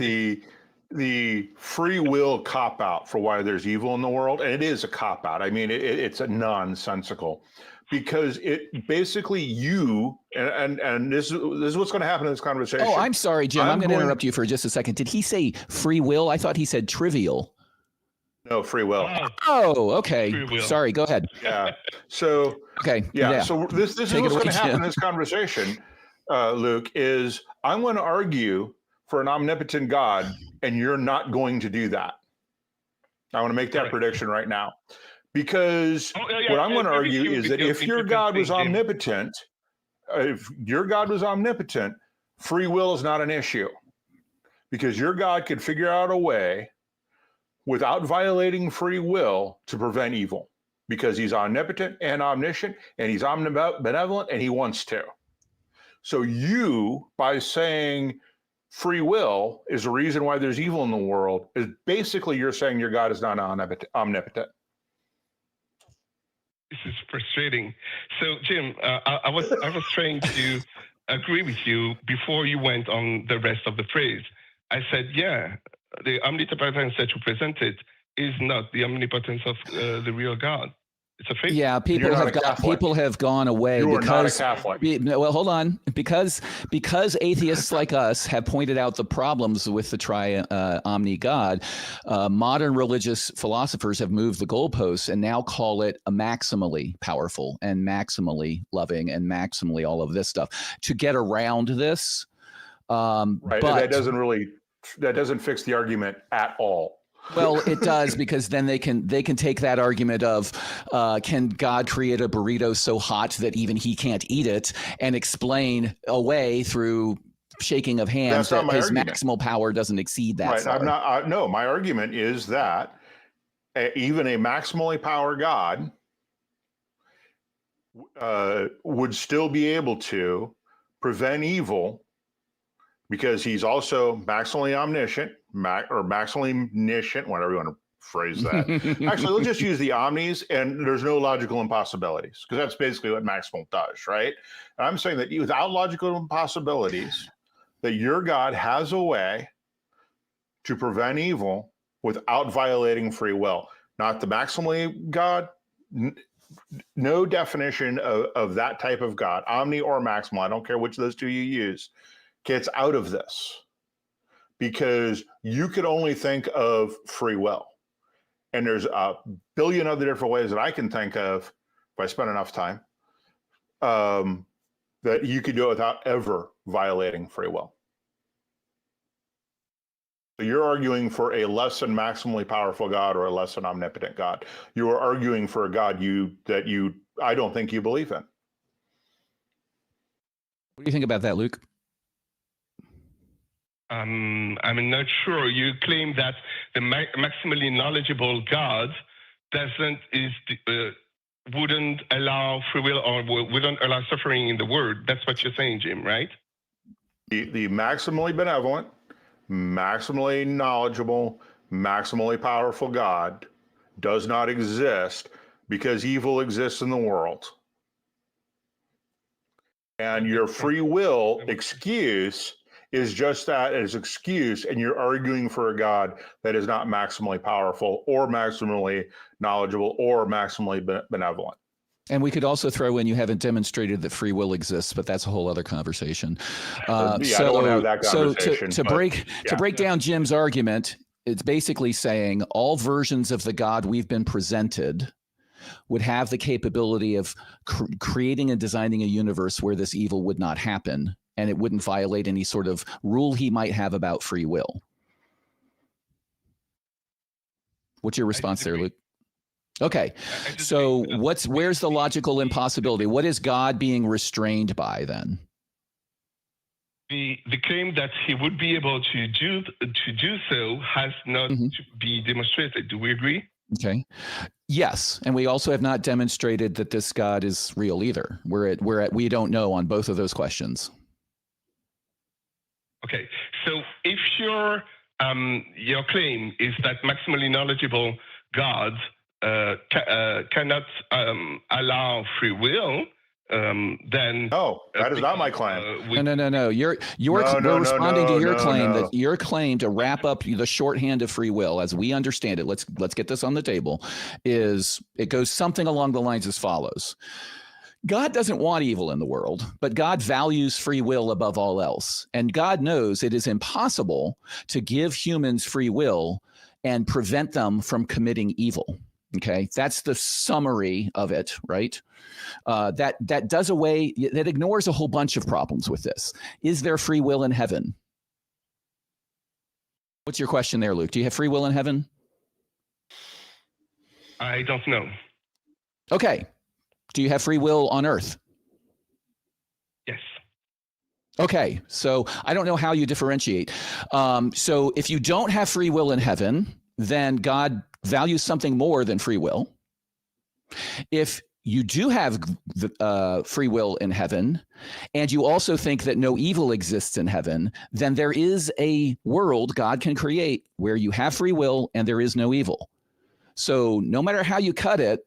the free will cop-out for why there's evil in the world, and it is a cop-out. I mean, it's a nonsensical, because it basically and this is what's going to happen in this conversation. Oh, I'm sorry, Jim. I'm going to interrupt you for just a second. Did he say free will? I thought he said trivial. No, free will. Oh, okay. Sorry, go ahead. Yeah. So okay. Yeah. So this is what's going to happen in this conversation, Luke, is I'm going to argue for an omnipotent God, and you're not going to do that. I want to make that prediction right now. Because what I'm going to argue is that if your God was omnipotent, free will is not an issue. Because your God could figure out a way without violating free will to prevent evil. Because he's omnipotent and omniscient, and he's omnibenevolent, and he wants to. So you, by saying free will is the reason why there's evil in the world, is basically you're saying your God is not omnipotent. This is frustrating. So, Jim, I was trying to agree with you before you went on the rest of the phrase. I said, yeah, the omnipotence that you presented is not the omnipotence of the real God. It's a fake. Yeah, people have gone away you because are not a Catholic. Well, hold on, because atheists like us have pointed out the problems with the omni God. Modern religious philosophers have moved the goalposts and now call it a maximally powerful and maximally loving and maximally all of this stuff to get around this. Right, but that doesn't fix the argument at all. Well, it does, because then they can take that argument of can God create a burrito so hot that even he can't eat it, and explain away through shaking of hands that his maximal power doesn't exceed that. Right. No, my argument is that even a maximally powered God would still be able to prevent evil, because he's also maximally omniscient, or maximally omniscient, whatever you want to phrase that. Actually, let's just use the omnis, and there's no logical impossibilities, because that's basically what maximal does, right? And I'm saying that without logical impossibilities, that your God has a way to prevent evil without violating free will. Not the maximally God, no definition of that type of God, omni or maximal, I don't care which of those two you use, gets out of this, because you could only think of free will. And there's a billion other different ways that I can think of, if I spend enough time, that you could do it without ever violating free will. So you're arguing for a less than maximally powerful God or a less than omnipotent God. You are arguing for a God that I don't think you believe in. What do you think about that, Luc? I'm not sure. You claim that the maximally knowledgeable God wouldn't allow free will, or wouldn't allow suffering in the world. That's what you're saying, Jim, right? The maximally benevolent, maximally knowledgeable, maximally powerful God does not exist because evil exists in the world. And your free will excuse is just that, as excuse, and you're arguing for a God that is not maximally powerful or maximally knowledgeable or maximally benevolent. And we could also throw in, you haven't demonstrated that free will exists, but that's a whole other conversation. I don't want to have that conversation. So to break down Jim's argument, it's basically saying all versions of the God we've been presented would have the capability of creating and designing a universe where this evil would not happen, and it wouldn't violate any sort of rule he might have about free will. What's your response there, Luc? Okay, so where's the logical impossibility? What is God being restrained by then? The claim that he would be able to do so has not to be demonstrated. Do we agree? Okay. Yes, and we also have not demonstrated that this God is real either. We don't know on both of those questions. Okay, so if your your claim is that maximally knowledgeable gods cannot allow free will, then no, that is not my claim. No. We're responding to your claim that your claim to wrap up the shorthand of free will, as we understand it. Let's get this on the table. Is it goes something along the lines as follows: God doesn't want evil in the world, but God values free will above all else, and God knows it is impossible to give humans free will and prevent them from committing evil. Okay, that's the summary of it, right? That does away, that ignores a whole bunch of problems with this. Is there free will in heaven? What's your question there, Luke? Do you have free will in heaven? I don't know. Okay. Do you have free will on earth? Yes. Okay, so I don't know how you differentiate. So if you don't have free will in heaven, then God values something more than free will. If you do have free will in heaven, and you also think that no evil exists in heaven, then there is a world God can create where you have free will and there is no evil. So no matter how you cut it,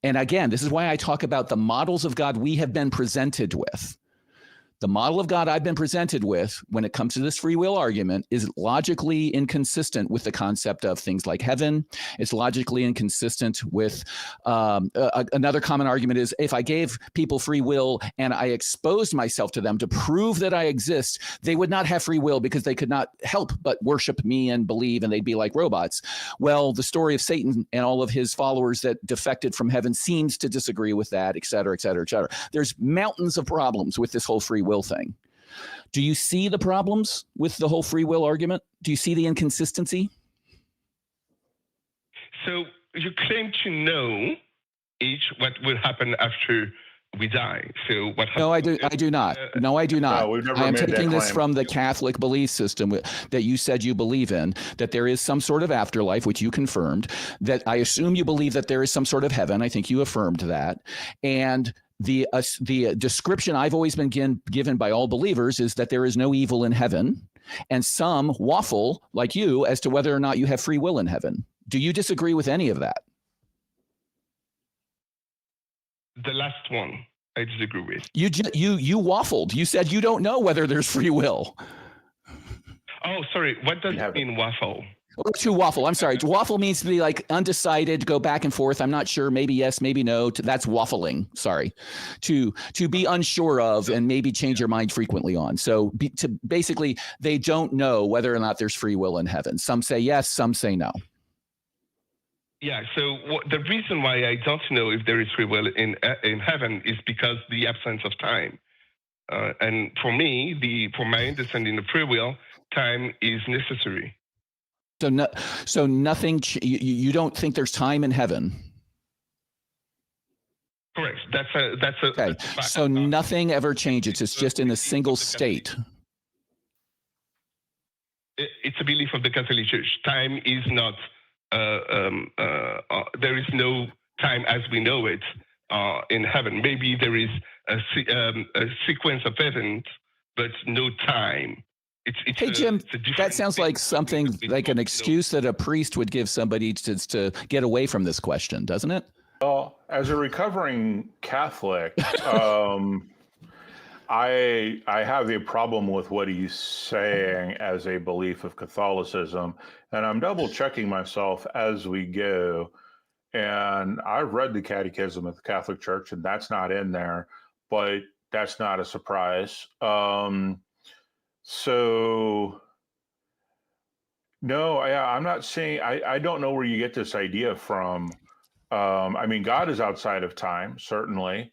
and again, this is why I talk about the models of God we have been presented with. The model of God I've been presented with when it comes to this free will argument is logically inconsistent with the concept of things like heaven. It's logically inconsistent with another common argument is if I gave people free will and I exposed myself to them to prove that I exist, they would not have free will because they could not help but worship me and believe, and they'd be like robots. Well, the story of Satan and all of his followers that defected from heaven seems to disagree with that, et cetera, et cetera, et cetera. There's mountains of problems with this whole free will thing. Do you see the problems with the whole free will argument? Do you see the inconsistency? So you claim to know what will happen after we die. So what? No, I do not. No, I do not. No, we've never I am made taking that this claim. from the Catholic belief system that you said you believe in, that there is some sort of afterlife, which you confirmed, that I assume you believe that there is some sort of heaven. I think you affirmed that. And the description I've always been given by all believers is that there is no evil in heaven, and some waffle like you as to whether or not you have free will in heaven. Do you disagree with any of that? The last one I disagree with. You waffled. You said you don't know whether there's free will. Oh, sorry. What does it mean, waffle? To waffle. I'm sorry. To waffle means to be like undecided, go back and forth. I'm not sure. Maybe yes, maybe no. That's waffling. Sorry. To be unsure of and maybe change your mind frequently on. So basically, they don't know whether or not there's free will in heaven. Some say yes, some say no. Yeah. So the reason why I don't know if there is free will in heaven is because the absence of time. And for me, for my understanding of free will, time is necessary. So nothing. You don't think there's time in heaven? Correct. That's a okay. So nothing ever changes. It's just in a single state. It's a belief of the Catholic Church. Time is not. There is no time as we know it in heaven. Maybe there is a sequence of events, but no time. Hey, Jim, that sounds like something like an excuse that a priest would give somebody to get away from this question, doesn't it? Well, as a recovering Catholic, I have a problem with what he's saying as a belief of Catholicism, and I'm double checking myself as we go. And I've read the Catechism of the Catholic Church, and that's not in there, but that's not a surprise. So, no, I'm not saying, I don't know where you get this idea from. I mean, God is outside of time, certainly.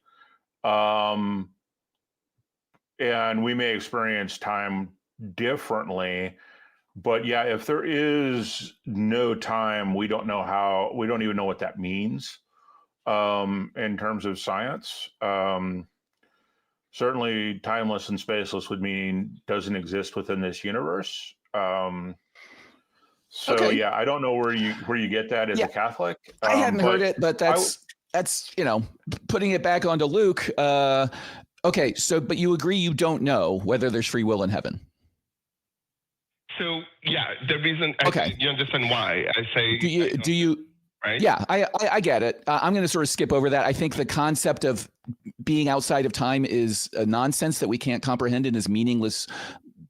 And we may experience time differently. But yeah, if there is no time, we don't even know what that means in terms of science. Certainly, timeless and spaceless would mean doesn't exist within this universe. So okay. Yeah, I don't know where you get that as a Catholic. I hadn't heard it, but that's putting it back onto Luke. Okay, so but you agree you don't know whether there's free will in heaven. So yeah, the reason you understand why I say do you right? Yeah, I get it. I'm going to sort of skip over that. I think the concept of being outside of time is a nonsense that we can't comprehend and is meaningless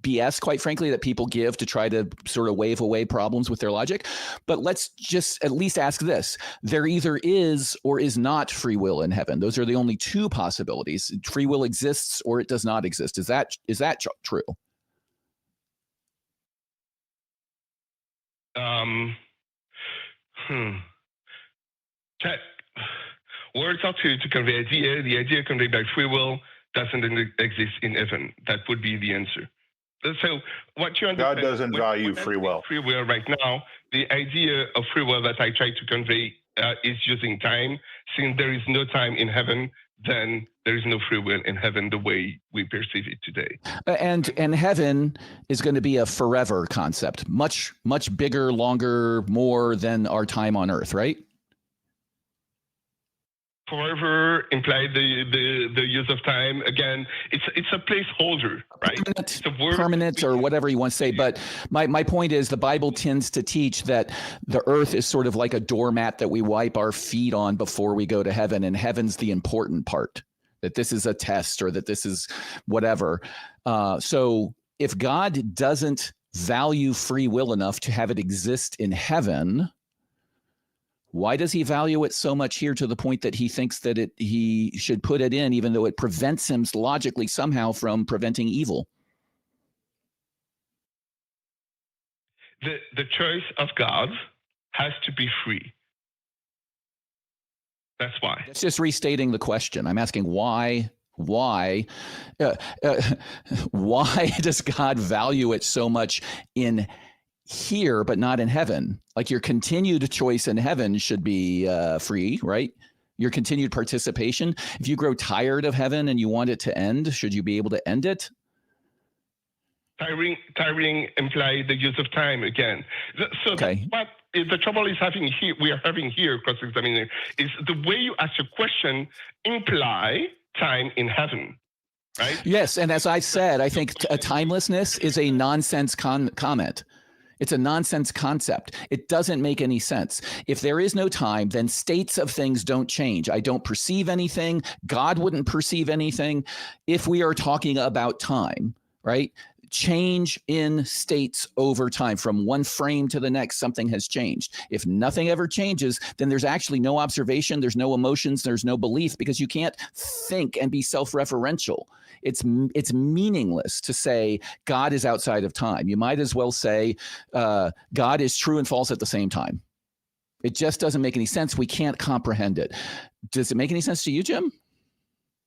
BS, quite frankly, that people give to try to sort of wave away problems with their logic. But let's just at least ask this. There either is or is not free will in heaven. Those are the only two possibilities. Free will exists or it does not exist. Is that true? Words are to convey idea. The idea conveyed by free will doesn't exist in heaven. That would be the answer. So what you understand, God doesn't value free will. Free will right now, the idea of free will that I try to convey is using time. Since there is no time in heaven, then there is no free will in heaven the way we perceive it today. And heaven is going to be a forever concept, much bigger, longer, more than our time on earth, right? Forever implied the use of time. Again, it's a placeholder, right? Permanent or whatever you want to say. But my point is the Bible tends to teach that the earth is sort of like a doormat that we wipe our feet on before we go to heaven, and heaven's the important part, that this is a test or that this is whatever. So if God doesn't value free will enough to have it exist in heaven, why does he value it so much here to the point that he thinks that he should put it in, even though it prevents him logically somehow from preventing evil? The choice of God has to be free. That's why. It's just restating the question. I'm asking why does God value it so much in here, but not in heaven? Like your continued choice in heaven should be free, right? Your continued participation. If you grow tired of heaven and you want it to end, should you be able to end it? Tiring implies the use of time again. So what the trouble is we are having here, cross-examining, is the way you ask your question imply time in heaven, right? Yes, and as I said, I think a timelessness is a nonsense comment. It's a nonsense concept. It doesn't make any sense. If there is no time, then states of things don't change. I don't perceive anything. God wouldn't perceive anything. If we are talking about time, right? Change in states over time. From one frame to the next, something has changed. If nothing ever changes, then there's actually no observation, there's no emotions, there's no belief, because you can't think and be self-referential. It's meaningless to say God is outside of time. You might as well say God is true and false at the same time. It just doesn't make any sense. We can't comprehend it. Does it make any sense to you, Jim?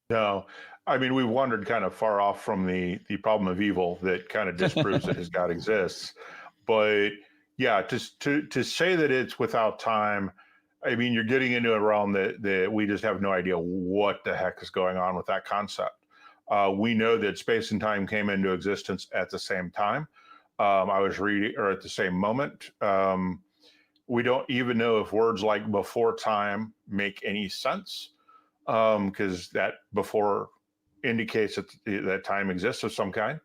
No. I mean, we wandered kind of far off from the problem of evil that kind of disproves that his God exists. But yeah, to say that it's without time, I mean, you're getting into a realm that we just have no idea what the heck is going on with that concept. We know that space and time came into existence at the same time. I was reading, or at the same moment. We don't even know if words like before time make any sense, because that before indicates that time exists of some kind.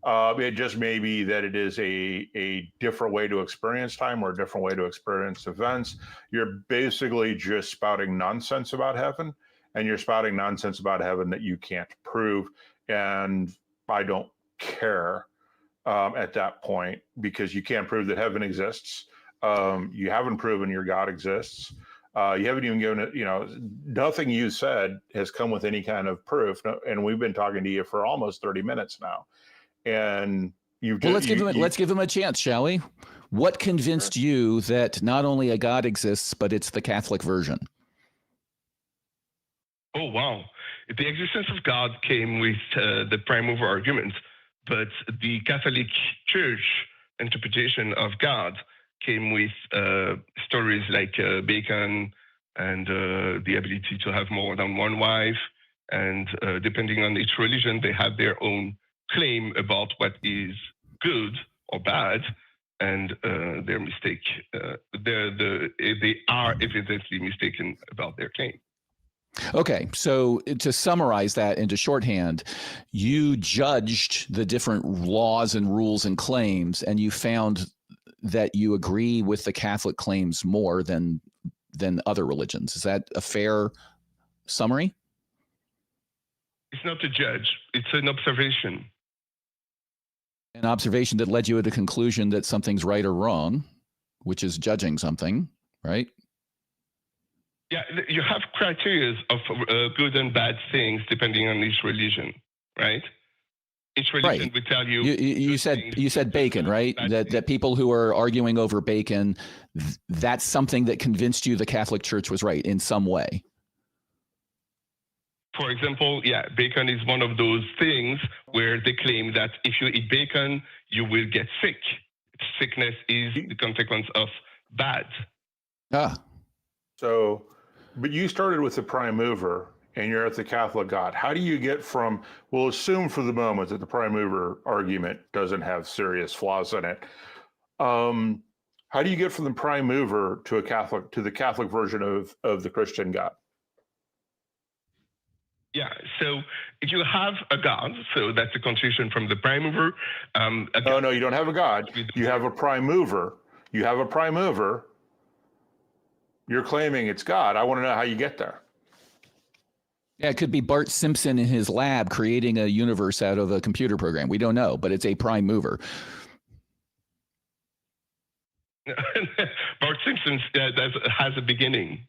It just may be that it is a different way to experience time or a different way to experience events. You're basically just spouting nonsense about heaven, and you're spouting nonsense about heaven that you can't prove. And I don't care at that point, because you can't prove that heaven exists. You haven't proven your God exists. You haven't even given it, nothing you said has come with any kind of proof. And we've been talking to you for almost 30 minutes now. And let's give him a chance, shall we? What convinced you that not only a God exists, but it's the Catholic version? Oh, wow. The existence of God came with the prime mover argument, but the Catholic Church interpretation of God came with stories like Bacon and the ability to have more than one wife. And depending on each religion, they have their own claim about what is good or bad, and their mistake. They are evidently mistaken about their claim. Okay, so to summarize that into shorthand, you judged the different laws and rules and claims, and you found that you agree with the Catholic claims more than other religions. Is that a fair summary? It's not a judge, it's an observation. An observation that led you to the conclusion that something's right or wrong, which is judging something, right? Yeah, you have criteria of good and bad things depending on each religion, right? Each religion would tell you. You said Bacon, right? That people who are arguing over Bacon, that's something that convinced you the Catholic Church was right in some way. For example, yeah, bacon is one of those things where they claim that if you eat bacon, you will get sick. Sickness is the consequence of bad. So, but you started with the prime mover and you're at the Catholic God. How do you get from, we'll assume for the moment that the prime mover argument doesn't have serious flaws in it. How do you get from the prime mover to the Catholic version of the Christian God? Yeah, so if you have a God, so that's a contribution from the prime mover. No, you don't have a God. You have a prime mover. You have a prime mover. You're claiming it's God. I want to know how you get there. Yeah, it could be Bart Simpson in his lab creating a universe out of a computer program. We don't know, but it's a prime mover. Bart Simpson has a beginning.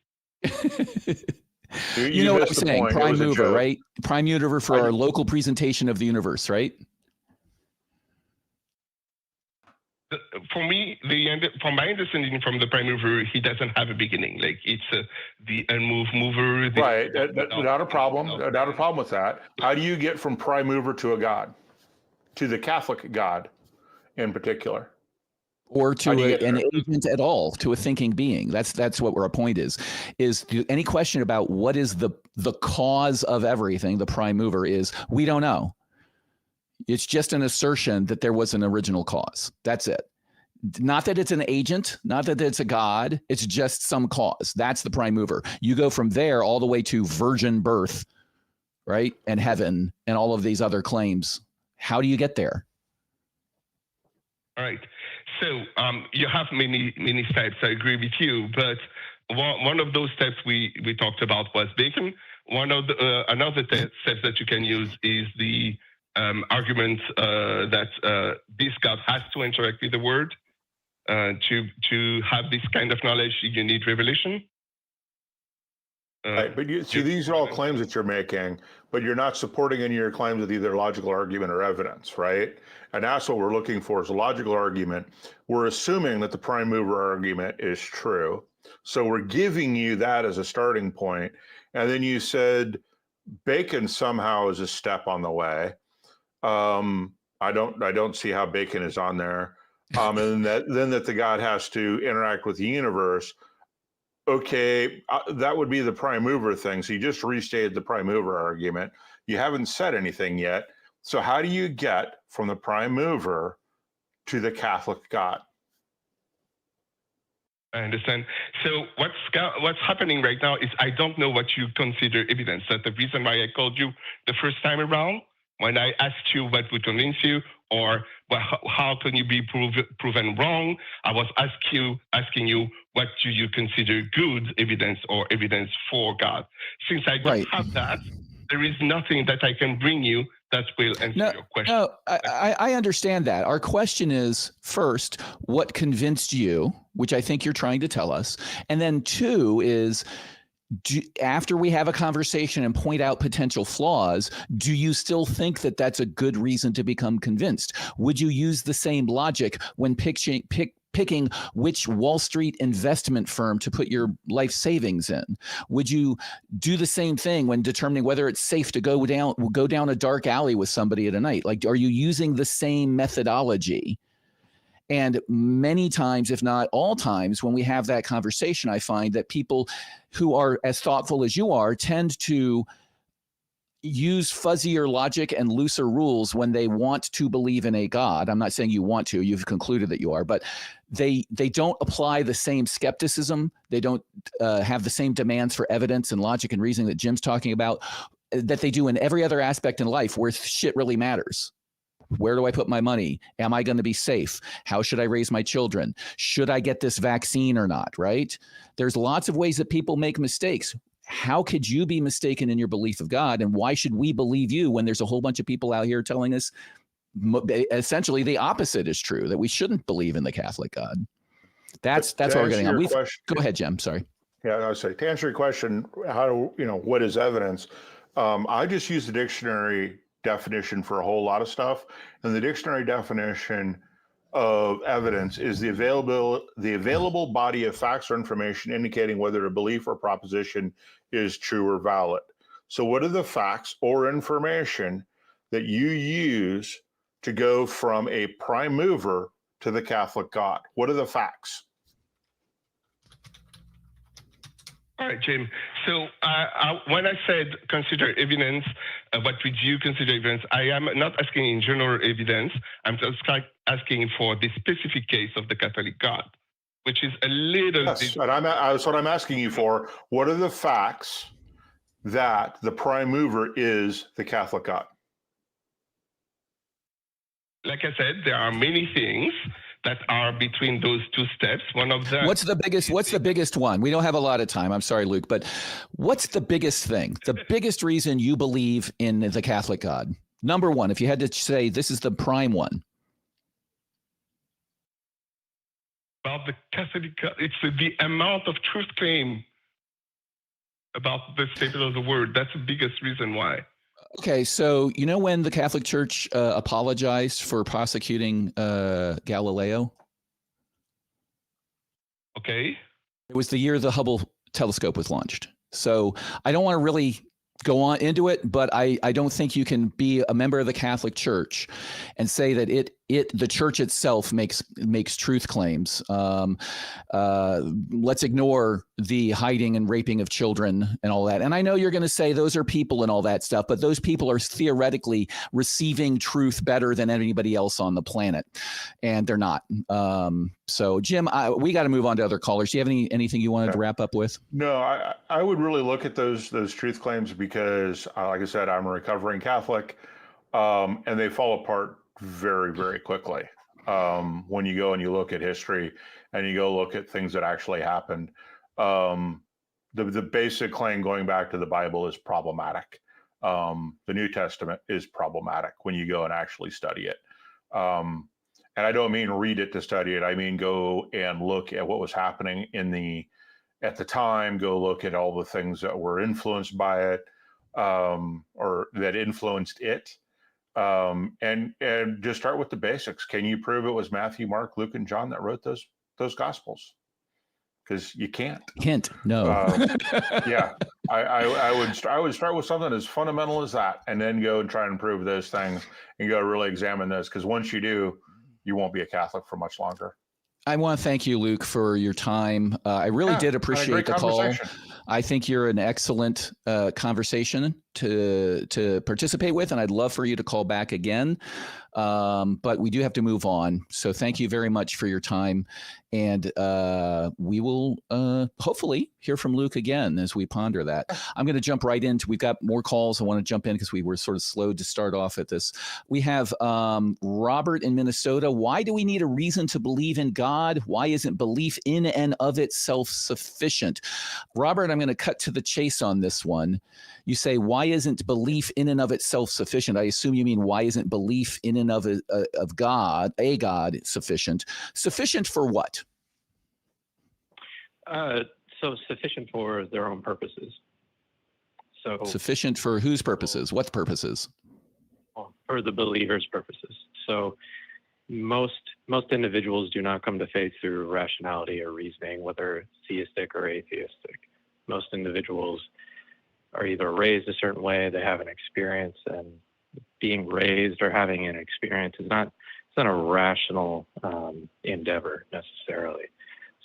You know what I'm saying? Prime mover, right? Prime mover for our local presentation of the universe, right? For me, from my understanding from the prime mover, he doesn't have a beginning. Like it's the unmoved mover. Right. Not a problem. Not a problem with that. How do you get from prime mover to a God, to the Catholic God in particular? Or to an agent at all, to a thinking being. That's what our point is any question about what is the cause of everything, the prime mover is, we don't know. It's just an assertion that there was an original cause. That's it. Not that it's an agent, not that it's a God, it's just some cause. That's the prime mover. You go from there all the way to virgin birth, right? And heaven and all of these other claims. How do you get there? All right. So you have many steps. I agree with you, but one of those steps we talked about was Bacon. One of another steps that you can use is the argument that this God has to interact with the Word. To have this kind of knowledge, you need revelation. Right, but these are all claims that you're making, but you're not supporting any of your claims with either logical argument or evidence, right? And that's what we're looking for is a logical argument. We're assuming that the prime mover argument is true. So we're giving you that as a starting point. And then you said Bacon somehow is a step on the way. I don't see how Bacon is on there. And then that the God has to interact with the universe. Okay, that would be the prime mover thing. So you just restated the prime mover argument. You haven't said anything yet. So how do you get from the prime mover to the Catholic God? I understand. So what's happening right now is I don't know what you consider evidence. That's the reason why I called you the first time around when I asked you what would convince you or how can you be proven wrong. I was asking you what do you consider good evidence or evidence for God. Since I don't have that, there is nothing that I can bring you that will answer your question. No, I understand that. Our question is, first, what convinced you, which I think you're trying to tell us. And then two is, after we have a conversation and point out potential flaws, do you still think that that's a good reason to become convinced? Would you use the same logic when picking which Wall Street investment firm to put your life savings in? Would you do the same thing when determining whether it's safe to go down a dark alley with somebody at night? Like, are you using the same methodology? And many times, if not all times, when we have that conversation, I find that people who are as thoughtful as you are tend to use fuzzier logic and looser rules when they want to believe in a God. I'm not saying you want to, you've concluded that you are, but they don't apply the same skepticism. They don't have the same demands for evidence and logic and reasoning that Jim's talking about that they do in every other aspect in life where shit really matters. Where do I put my money? Am I going to be safe? How should I raise my children? Should I get this vaccine or not? Right? There's lots of ways that people make mistakes. How could you be mistaken in your belief of God? And why should we believe you when there's a whole bunch of people out here telling us essentially the opposite is true, that we shouldn't believe in the Catholic God? That's what we're getting on. Go ahead, Jim. Sorry. Yeah, I would say to answer your question, what is evidence? I just use the dictionary definition for a whole lot of stuff. And the dictionary definition of evidence is the available body of facts or information indicating whether a belief or proposition is true or valid. So what are the facts or information that you use to go from a prime mover to the Catholic God? What are the facts? All right, Jim. So when I said consider evidence, what would you consider evidence? I am not asking in general evidence. I'm just asking for the specific case of the Catholic God, which is a little bit. Yes, and that's what I'm asking you for. What are the facts that the prime mover is the Catholic God? Like I said, there are many things that are between those two steps. One of them. What's the biggest one? We don't have a lot of time. I'm sorry, Luc, but what's the biggest thing? The biggest reason you believe in the Catholic God? Number one, if you had to say this is the prime one. About the Catholic God, it's the amount of truth claim about the statement of the word. That's the biggest reason why. Okay, so you know when the Catholic Church apologized for prosecuting Galileo? Okay. It was the year the Hubble telescope was launched. So I don't want to really go on into it, but I don't think you can be a member of the Catholic Church and say that the church itself makes truth claims. Let's ignore the hiding and raping of children and all that. And I know you're going to say those are people and all that stuff, but those people are theoretically receiving truth better than anybody else on the planet, and they're not. So Jim, we got to move on to other callers. Do you have anything you wanted to wrap up with? No, I would really look at those truth claims because, like I said, I'm a recovering Catholic, and they fall apart very, very quickly when you go and you look at history and you go look at things that actually happened. The basic claim going back to the Bible is problematic. The New Testament is problematic when you go and actually study it. And I don't mean read it to study it. I mean go and look at what was happening at the time. Go look at all the things that were influenced by it, or that influenced it. And just start with the basics. Can you prove it was Matthew, Mark, Luke, and John that wrote those Gospels? Because you can't. Hint, no. Yeah, I would start with something as fundamental as that, and then go and try and prove those things, and go really examine those. Because once you do, you won't be a Catholic for much longer. I want to thank you, Luc, for your time. I really did appreciate the call. I think you're an excellent conversation to participate with, and I'd love for you to call back again. But we do have to move on. So thank you very much for your time. And we will hopefully hear from Luc again as we ponder that. I'm going to jump right into, we've got more calls. I want to jump in because we were sort of slow to start off at this. We have Robert in Minnesota. Why do we need a reason to believe in God? Why isn't belief in and of itself sufficient? Robert, I'm going to cut to the chase on this one. You say, why isn't belief in and of itself sufficient? I assume you mean, why isn't belief in and of God, a God, sufficient? Sufficient for what? So sufficient for their own purposes. So sufficient for whose purposes? What purposes? For the believer's purposes. So most individuals do not come to faith through rationality or reasoning, whether theistic or atheistic. Most individuals are either raised a certain way, they have an experience, and being raised or having an experience is not a rational endeavor necessarily.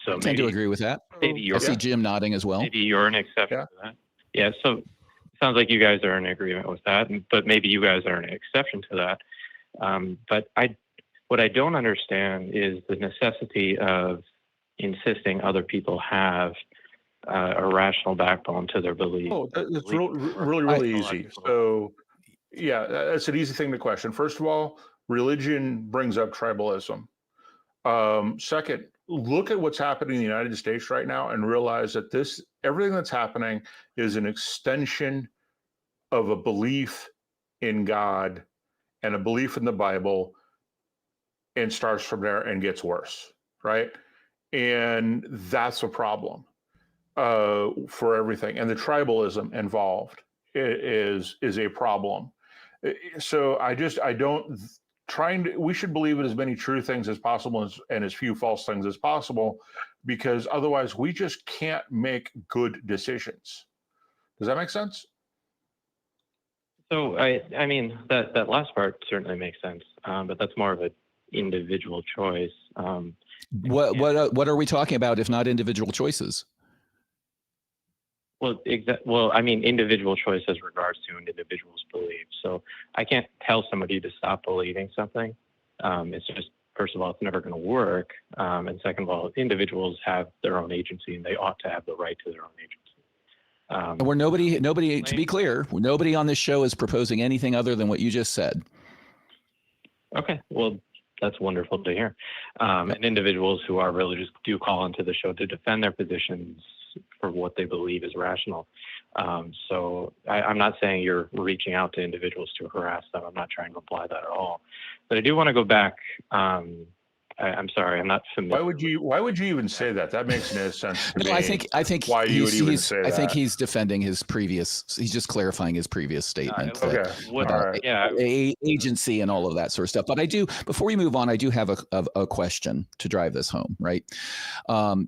So I tend to agree with that. Maybe I see Jim nodding as well. Maybe you're an exception to that. Yeah. So sounds like you guys are in agreement with that, but maybe you guys are an exception to that. But what I don't understand is the necessity of insisting other people have a rational backbone to their belief. Oh, it's really easy. So, yeah, that's an easy thing to question. First of all, religion brings up tribalism. Second, look at what's happening in the United States right now and realize that everything that's happening is an extension of a belief in God and a belief in the Bible, and starts from there and gets worse, right? And that's a problem for everything. And the tribalism involved is a problem. So we should believe in as many true things as possible and as few false things as possible, because otherwise we just can't make good decisions. Does that make sense? So I mean that last part certainly makes sense, but that's more of an individual choice. What are we talking about if not individual choices? Well, I mean, individual choice as regards to an individual's beliefs. So I can't tell somebody to stop believing something. It's just, first of all, it's never going to work. And second of all, individuals have their own agency, and they ought to have the right to their own agency. Where nobody, to be clear, nobody on this show is proposing anything other than what you just said. Okay, well, that's wonderful to hear. And individuals who are religious do call into the show to defend their positions for what they believe is rational. So I'm not saying you're reaching out to individuals to harass them. I'm not trying to imply that at all. But I do want to go back. I'm sorry, I'm not familiar. Why would you even say that? That makes no sense to me. I think why you would even say that. I think he's defending his previous. He's just clarifying his previous statement. Agency and all of that sort of stuff. But I do, before we move on, I do have a question to drive this home. Right?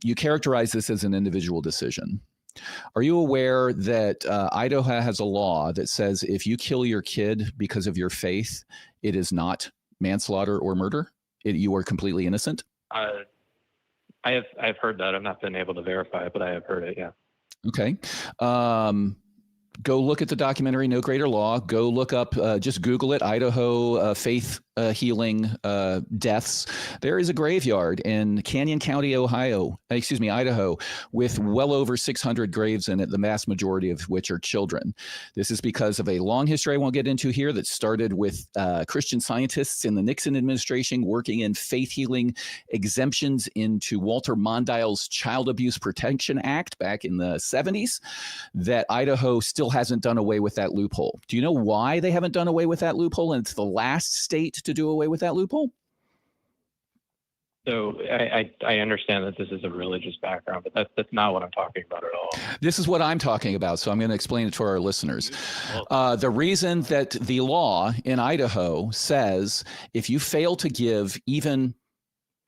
You characterize this as an individual decision. Are you aware that Idaho has a law that says if you kill your kid because of your faith, it is not manslaughter or murder? You are completely innocent? I've heard that. I've not been able to verify it, but I have heard it, yeah. Okay. Go look at the documentary No Greater Law. Go look up, just Google it, Idaho faith healing deaths. There is a graveyard in Canyon County, Idaho, with well over 600 graves in it, the vast majority of which are children. This is because of a long history I won't get into here that started with Christian scientists in the Nixon administration working in faith healing exemptions into Walter Mondale's Child Abuse Protection Act back in the 70s, that Idaho still hasn't done away with that loophole. Do you know why they haven't done away with that loophole? And it's the last state to do away with that loophole? So I understand that this is a religious background, but that's not what I'm talking about at all. This is what I'm talking about, so I'm going to explain it to our listeners. The reason that the law in Idaho says if you fail to give even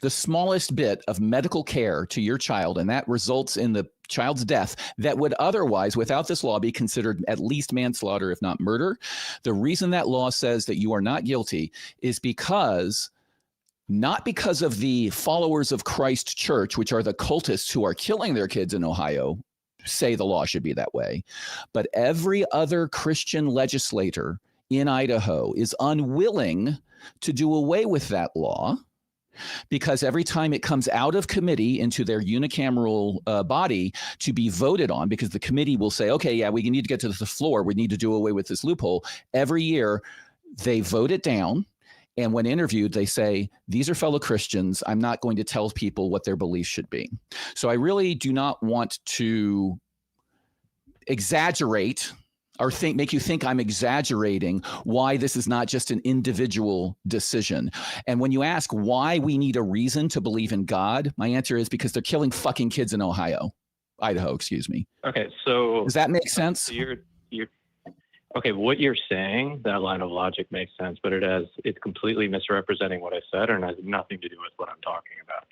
the smallest bit of medical care to your child, and that results in the child's death that would otherwise, without this law, be considered at least manslaughter, if not murder. The reason that law says that you are not guilty is not because of the followers of Christ Church, which are the cultists who are killing their kids in Ohio, say the law should be that way, but every other Christian legislator in Idaho is unwilling to do away with that law, because every time it comes out of committee into their unicameral body to be voted on, because the committee will say, okay, yeah, we need to get to the floor, we need to do away with this loophole. Every year they vote it down. And when interviewed, they say, these are fellow Christians. I'm not going to tell people what their beliefs should be. So I really do not want to exaggerate or make you think I'm exaggerating why this is not just an individual decision. And when you ask why we need a reason to believe in God, my answer is because they're killing fucking kids in Idaho, excuse me. Okay, so does that make sense? So okay, what you're saying, that line of logic makes sense, but it's completely misrepresenting what I said and has nothing to do with what I'm talking about.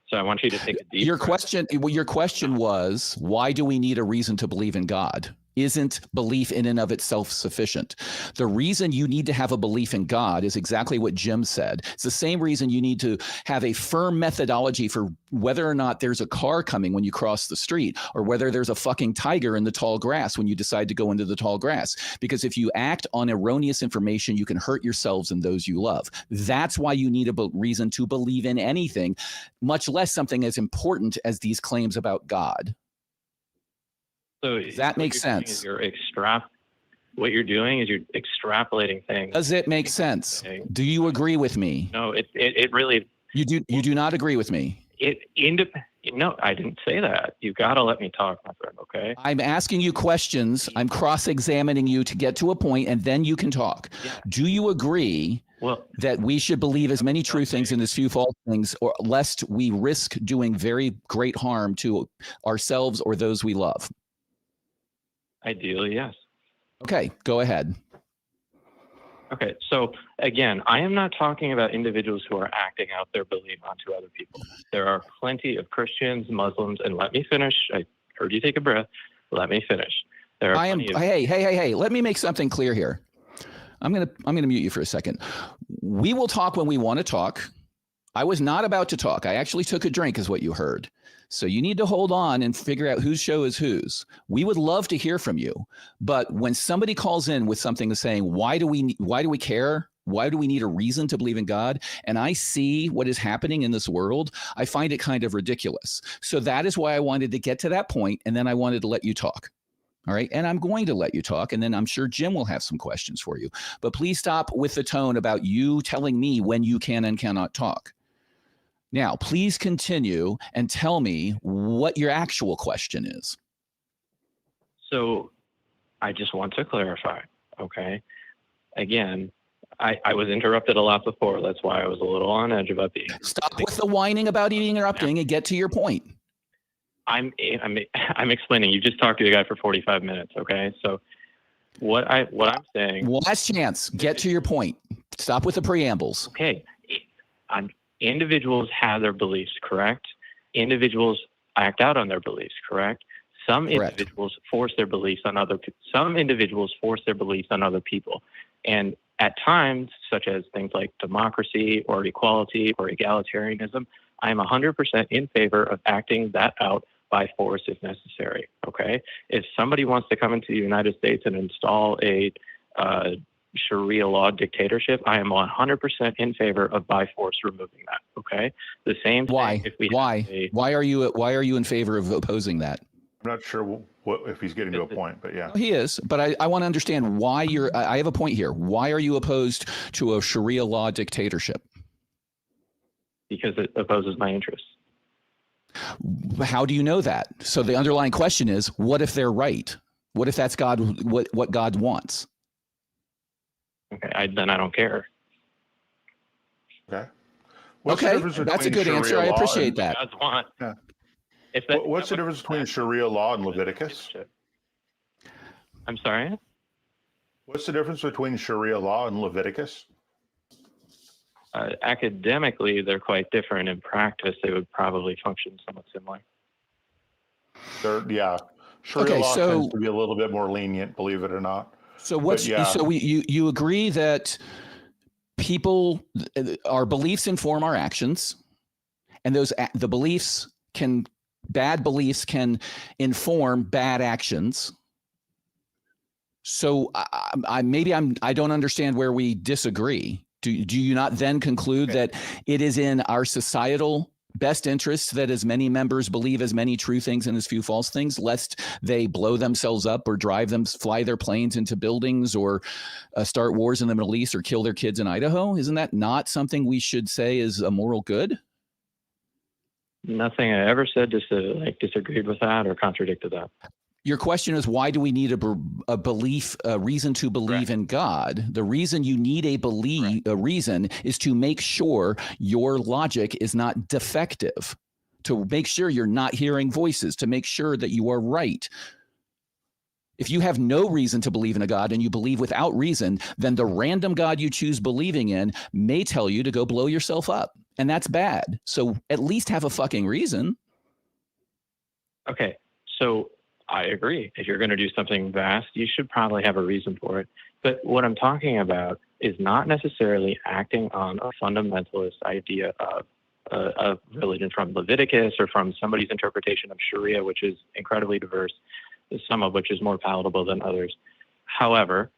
So I want you to take a deep breath. Your question was, why do we need a reason to believe in God? isn't belief in and of itself sufficient. The reason you need to have a belief in God is exactly what Jim said. It's the same reason you need to have a firm methodology for whether or not there's a car coming when you cross the street, or whether there's a fucking tiger in the tall grass when you decide to go into the tall grass. Because if you act on erroneous information, you can hurt yourselves and those you love. That's why you need a reason to believe in anything, much less something as important as these claims about God. So does that make sense? What you're doing is you're extrapolating things. Does it make sense? Do you agree with me? No, it really. You do not agree with me. No, I didn't say that. You've got to let me talk, my friend. Okay. I'm asking you questions. I'm cross-examining you to get to a point, and then you can talk. Yeah. Do you agree that we should believe as many true things and as few false things, or lest we risk doing very great harm to ourselves or those we love? Ideally, yes. Okay, go ahead. Okay, so again, I am not talking about individuals who are acting out their belief onto other people. There are plenty of Christians, Muslims, and let me finish. I heard you take a breath. Let me finish. There are Hey, let me make something clear here. I'm gonna mute you for a second. We will talk when we want to talk. I was not about to talk. I actually took a drink, is what you heard. So you need to hold on and figure out whose show is whose. We would love to hear from you. But when somebody calls in with something saying, why do we care? Why do we need a reason to believe in God? And I see what is happening in this world, I find it kind of ridiculous. So that is why I wanted to get to that point, and then I wanted to let you talk. All right. And I'm going to let you talk, and then I'm sure Jim will have some questions for you. But please stop with the tone about you telling me when you can and cannot talk. Now, please continue and tell me what your actual question is. So I just want to clarify, okay? Again, I was interrupted a lot before. That's why I was a little on edge about being. Stop with the whining about interrupting and get to your point. I'm explaining. You just talked to the guy for 45 minutes, okay? So what I'm saying. Last chance. Get to your point. Stop with the preambles. Okay. Individuals have their beliefs, correct? Individuals act out on their beliefs, correct? Some individuals force their beliefs on other people. Some individuals force their beliefs on other people. And at times, such as things like democracy or equality or egalitarianism, I am 100% in favor of acting that out by force if necessary, okay? If somebody wants to come into the United States and install a Sharia law dictatorship, I am 100% in favor of by force removing that. Okay. The same thing. Why are you in favor of opposing that? I'm not sure if he's getting to a point, but yeah, he is. But I want to understand why I have a point here. Why are you opposed to a Sharia law dictatorship? Because it opposes my interests. How do you know that? So the underlying question is, what if they're right? What if that's what God wants? Okay, then I don't care. Okay. That's a good answer. I appreciate that. Yeah. What's the difference between Sharia law and Leviticus? I'm sorry? What's the difference between Sharia law and Leviticus? Academically, they're quite different. In practice, they would probably function somewhat similar. Sharia law tends to be a little bit more lenient, believe it or not. So you agree that our beliefs inform our actions, and bad beliefs can inform bad actions. So I don't understand where we disagree. Do you not then conclude that it is in our societal best interest that as many members believe as many true things and as few false things, lest they blow themselves up or fly their planes into buildings or start wars in the Middle East or kill their kids in Idaho? Isn't that not something we should say is a moral good? Nothing I ever said disagreed with that or contradicted that. Your question is, why do we need a reason to believe in God? The reason you need a reason is to make sure your logic is not defective, to make sure you're not hearing voices, to make sure that you are right. If you have no reason to believe in a God and you believe without reason, then the random God you choose believing in may tell you to go blow yourself up. And that's bad. So at least have a fucking reason. Okay. So I agree. If you're going to do something vast, you should probably have a reason for it. But what I'm talking about is not necessarily acting on a fundamentalist idea of religion from Leviticus or from somebody's interpretation of Sharia, which is incredibly diverse, some of which is more palatable than others. However,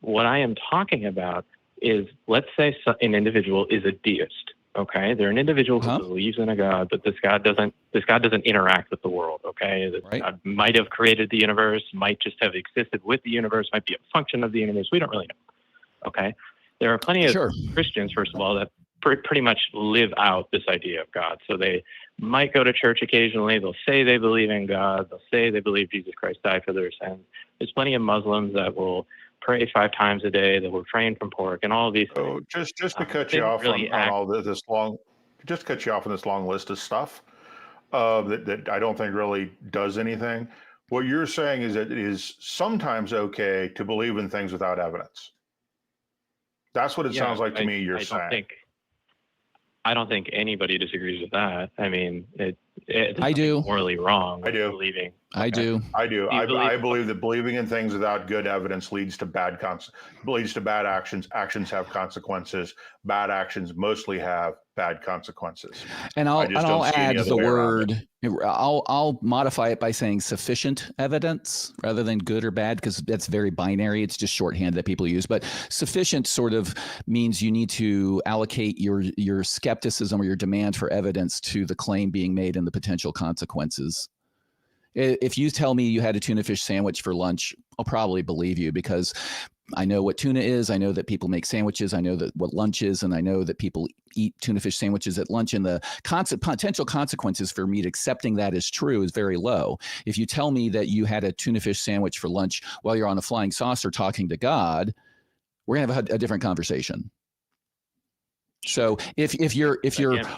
what I am talking about is, let's say an individual is a deist. Okay, they're an individual who believes in a God, but this God doesn't interact with the world. Okay, this God might have created the universe, might just have existed with the universe, might be a function of the universe. We don't really know. Okay, there are plenty of Christians, first of all, that pretty much live out this idea of God. So they might go to church occasionally. They'll say they believe in God. They'll say they believe Jesus Christ died for their sins. There's plenty of Muslims that will pray 5 times a day, that will refrain from pork, and all of these things. Just to cut you off on all this long, just to cut you off on this long list of stuff that I don't think really does anything. What you're saying is that it is sometimes okay to believe in things without evidence. That's what it sounds like to me you're saying. I don't think anybody disagrees with that. I mean, I do. Morally wrong. I do. Believing. I do. I do. I believe that believing in things without good evidence leads to bad actions. Actions have consequences. Bad actions mostly have bad consequences. And I'll add the word. I'll modify it by saying sufficient evidence rather than good or bad, because that's very binary. It's just shorthand that people use. But sufficient sort of means you need to allocate your skepticism or your demand for evidence to the claim being made and the potential consequences. If you tell me you had a tuna fish sandwich for lunch, I'll probably believe you, because I know what tuna is. I know that people make sandwiches. I know that what lunch is, and I know that people eat tuna fish sandwiches at lunch. And the potential consequences for me accepting that is true is very low. If you tell me that you had a tuna fish sandwich for lunch while you're on a flying saucer talking to God, we're gonna have a different conversation. So if your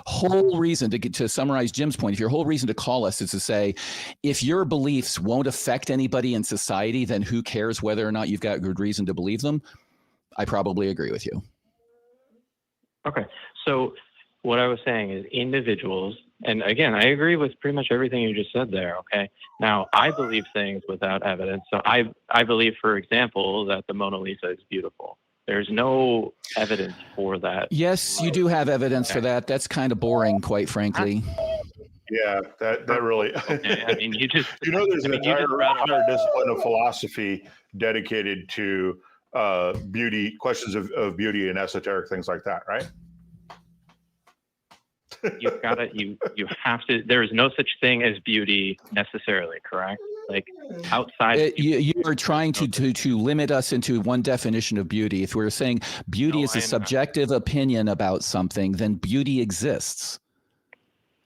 whole reason to summarize Jim's point, if your whole reason to call us is to say, if your beliefs won't affect anybody in society, then who cares whether or not you've got good reason to believe them? I probably agree with you. Okay. So what I was saying is individuals, and again, I agree with pretty much everything you just said there. Okay. Now, I believe things without evidence. So I believe, for example, that the Mona Lisa is beautiful. There's no evidence for that. Yes, you do have evidence for that. That's kind of boring, quite frankly. Yeah, that really. Okay, I mean, there's an entire discipline of philosophy dedicated to beauty, questions of beauty and esoteric things like that, right? You have to. There is no such thing as beauty necessarily, correct? Like outside. You are trying to limit us into one definition of beauty. If we're saying beauty is a subjective opinion about something, then beauty exists.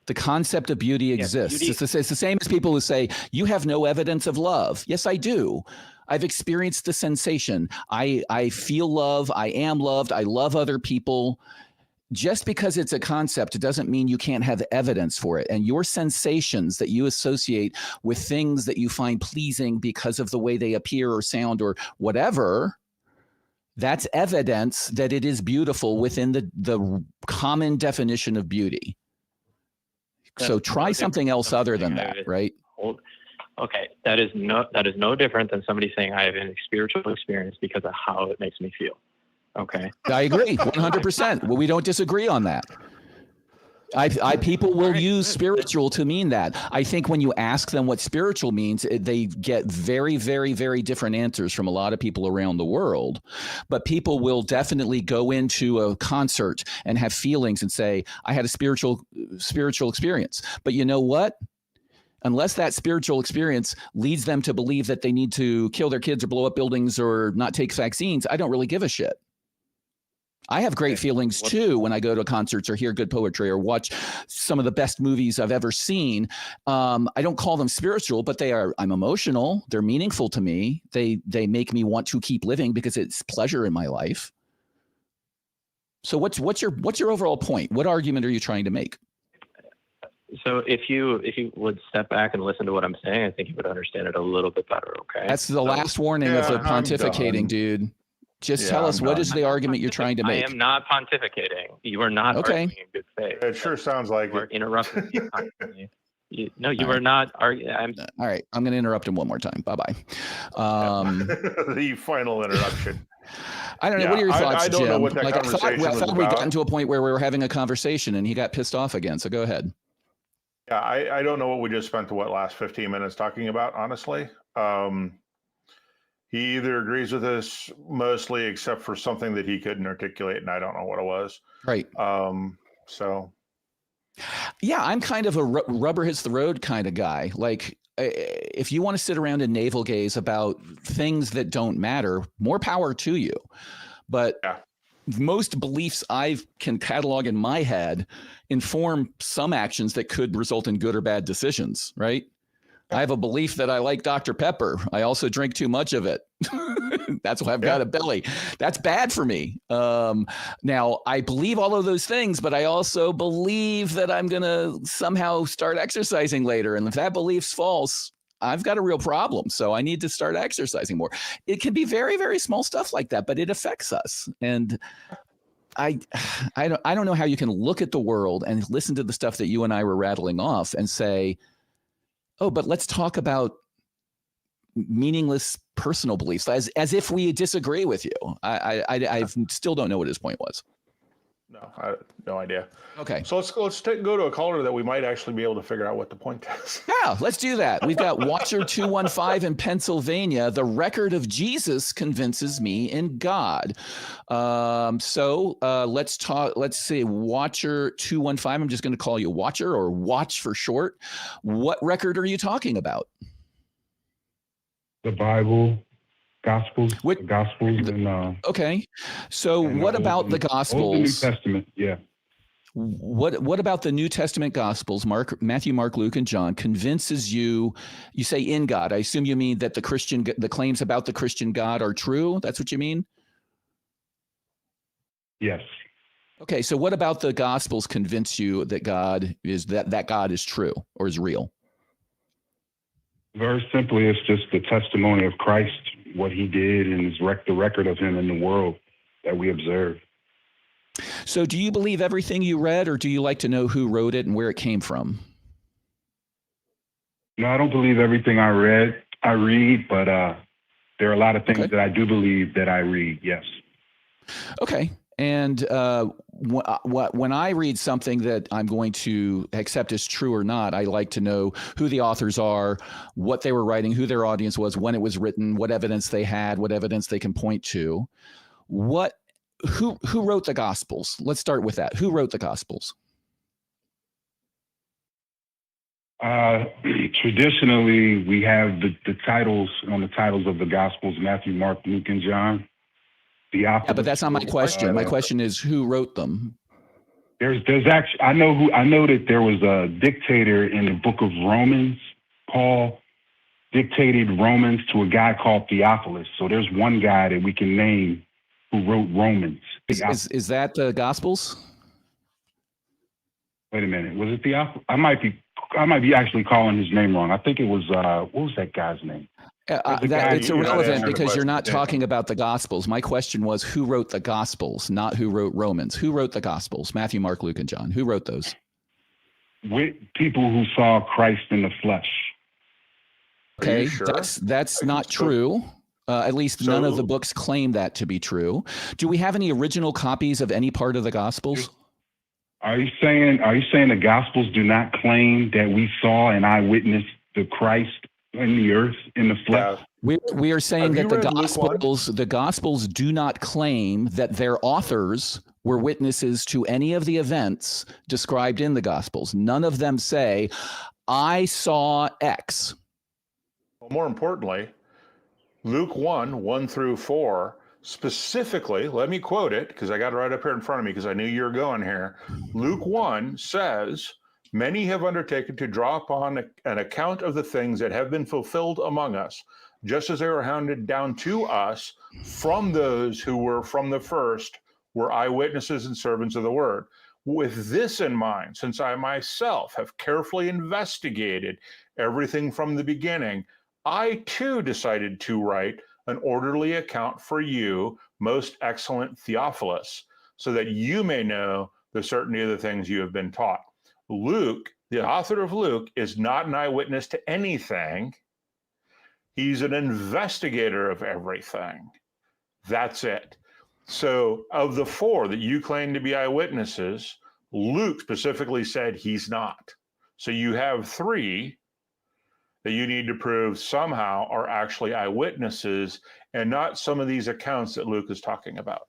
The concept of beauty exists. Beauty. It's the same as people who say, you have no evidence of love. Yes, I do. I've experienced the sensation. I feel love. I am loved. I love other people. Just because it's a concept, it doesn't mean you can't have evidence for it. And your sensations that you associate with things that you find pleasing because of the way they appear or sound or whatever, that's evidence that it is beautiful within the common definition of beauty. So try something else other than that, right? Okay, that is no different than somebody saying I have a spiritual experience because of how it makes me feel. Okay. I agree 100%. Well, we don't disagree on that. People will use spiritual to mean that. I think when you ask them what spiritual means, they get very, very, very different answers from a lot of people around the world. But people will definitely go into a concert and have feelings and say, I had a spiritual experience. But you know what? Unless that spiritual experience leads them to believe that they need to kill their kids or blow up buildings or not take vaccines, I don't really give a shit. I have great feelings too when I go to concerts or hear good poetry or watch some of the best movies I've ever seen. I don't call them spiritual, but I'm emotional. They're meaningful to me. They make me want to keep living because it's pleasure in my life. So what's your overall point? What argument are you trying to make? So if you would step back and listen to what I'm saying, I think you would understand it a little bit better. Okay. That's the last warning of the pontificating, dude. Just tell us, what is the argument you're trying to make? I am not pontificating. You are not arguing in good faith. It sure sounds like We're interrupting me constantly. No, you are not. All right, I'm going to interrupt him one more time. Bye-bye. The final interruption. I don't know. What are your thoughts, I don't Jim? know what that conversation I thought was we about. got to a point where we were having a conversation and he got pissed off again. So go ahead. Yeah, I don't know what we just spent the last 15 minutes talking about, honestly. He either agrees with us mostly, except for something that he couldn't articulate, and I don't know what it was. Right. So. Yeah, I'm kind of a rubber hits the road kind of guy. Like, if you want to sit around and navel gaze about things that don't matter, more power to you. But most beliefs I can catalog in my head inform some actions that could result in good or bad decisions, right? I have a belief that I like Dr. Pepper. I also drink too much of it. That's why I've got a belly. That's bad for me. Now, I believe all of those things, but I also believe that I'm going to somehow start exercising later. And if that belief's false, I've got a real problem. So I need to start exercising more. It can be very, very small stuff like that, but it affects us. And I don't know how you can look at the world and listen to the stuff that you and I were rattling off and say, oh, but let's talk about meaningless personal beliefs as if we disagree with you. I still don't know what his point was. No, no idea. Okay. So let's go to a caller that we might actually be able to figure out what the point is. Yeah, let's do that. We've got Watcher 215 in Pennsylvania. The record of Jesus convinces me in God. So let's talk. Let's see, Watcher 215. I'm just going to call you Watcher, or Watch for short. What record are you talking about? The Bible. Gospels, and okay. So what about the Gospels? Old and New Testament, yeah. What about the New Testament Gospels, Matthew, Mark, Luke, and John, convinces you? You say in God. I assume you mean that the claims about the Christian God are true. That's what you mean? Yes. Okay. So what about the Gospels convince you that God is that God is true or is real? Very simply, it's just the testimony of Christ, what he did, and the record of him in the world that we observe. So do you believe everything you read, or do you like to know who wrote it and where it came from? No, I don't believe everything I read, but there are a lot of things that I do believe that I read, yes. Okay. And when I read something that I'm going to accept as true or not, I like to know who the authors are, what they were writing, who their audience was, when it was written, what evidence they had, what evidence they can point to. Who wrote the Gospels? Let's start with that. Who wrote the Gospels? Traditionally, we have the titles on the titles of the Gospels: Matthew, Mark, Luke, and John. Yeah, but that's not my question. My question is, who wrote them? There's actually, I know that there was a dictator in the book of Romans. Paul dictated Romans to a guy called Theophilus. So there's one guy that we can name who wrote Romans. Is that the Gospels? Wait a minute. Was it Theophilus? I might be actually calling his name wrong. I think it was, what was that guy's name? It's irrelevant because you're not talking about the Gospels. My question was, who wrote the Gospels, not who wrote Romans. Who wrote the Gospels? Matthew, Mark, Luke, and John. Who wrote those? With people who saw Christ in the flesh. Okay, sure? That's not true. At least none of the books claim that to be true. Do we have any original copies of any part of the Gospels? Are you saying the Gospels do not claim that we saw and eyewitnessed the Christ in the earth, in the flesh? We are saying that the Gospels do not claim that their authors were witnesses to any of the events described in the Gospels. None of them say, I saw X. Well, more importantly, Luke 1:1-4, specifically, let me quote it because I got it right up here in front of me because I knew you were going here. Luke 1 says, many have undertaken to draw upon an account of the things that have been fulfilled among us, just as they were handed down to us from those who were from the first, were eyewitnesses and servants of the word. With this in mind, since I myself have carefully investigated everything from the beginning, I too decided to write an orderly account for you, most excellent Theophilus, so that you may know the certainty of the things you have been taught. Luke The author of Luke is not an eyewitness to anything. He's an investigator of everything. That's it. So of the four that you claim to be eyewitnesses, Luke specifically said he's not. So you have three that you need to prove somehow are actually eyewitnesses and not some of these accounts that Luke is talking about.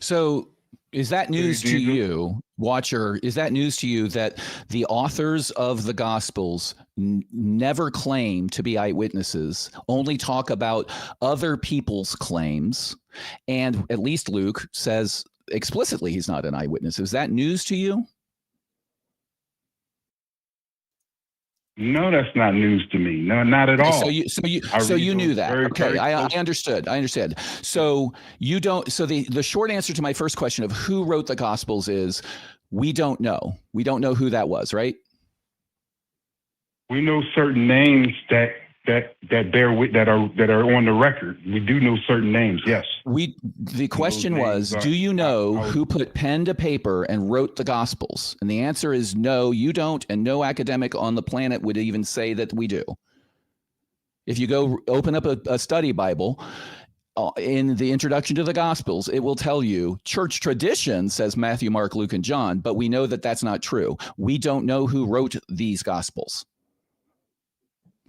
So is that news to you, watcher? Is that news to you that the authors of the Gospels never claim to be eyewitnesses, only talk about other people's claims, and at least Luke says explicitly he's not an eyewitness? Is that news to you? No, that's not news to me. No, not at all. So you knew that. Okay, I understood. I understand. So you don't. So the short answer to my first question of who wrote the Gospels is we don't know. We don't know who that was, right? We know certain names that are on the record. We do know certain names. Yes. The question was, do you know who put pen to paper and wrote the Gospels? And the answer is no, you don't, and no academic on the planet would even say that we do. If you go open up a study Bible, in the introduction to the Gospels, it will tell you church tradition says Matthew, Mark, Luke, and John, but we know that that's not true. We don't know who wrote these Gospels.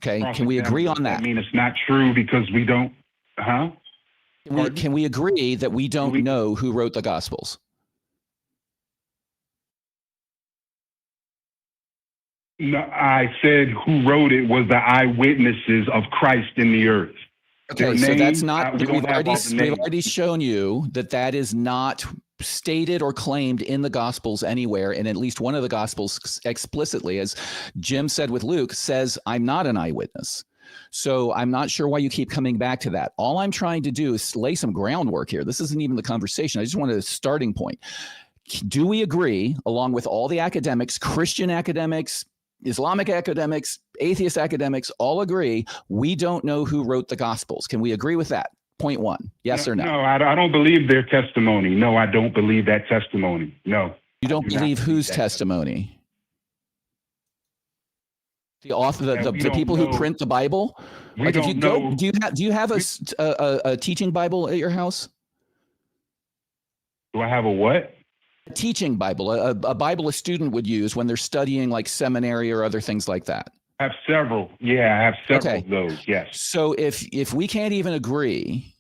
Okay, can we agree on that? I mean, it's not true because we don't, Can we agree that we don't know who wrote the Gospels? No, I said who wrote it was the eyewitnesses of Christ in the earth. Okay, so that's not, we've already shown you that that is not stated or claimed in the Gospels anywhere. And at least one of the Gospels explicitly, as Jim said with Luke, says, I'm not an eyewitness. So I'm not sure why you keep coming back to that. All I'm trying to do is lay some groundwork here. This isn't even the conversation. I just wanted a starting point. Do we agree, along with all the academics, Christian academics, Islamic academics, atheist academics, all agree we don't know who wrote the Gospels? Can we agree with that? Point one, yes or no? No, I don't believe their testimony. No, I don't believe that testimony. No. You don't believe whose testimony? The author, the people who print the Bible? Like if you go, do you have a teaching Bible at your house? Do I have a what? A teaching Bible, a Bible a student would use when they're studying like seminary or other things like that. I have several. Yeah, I have several of those. Yes. So if we can't even agree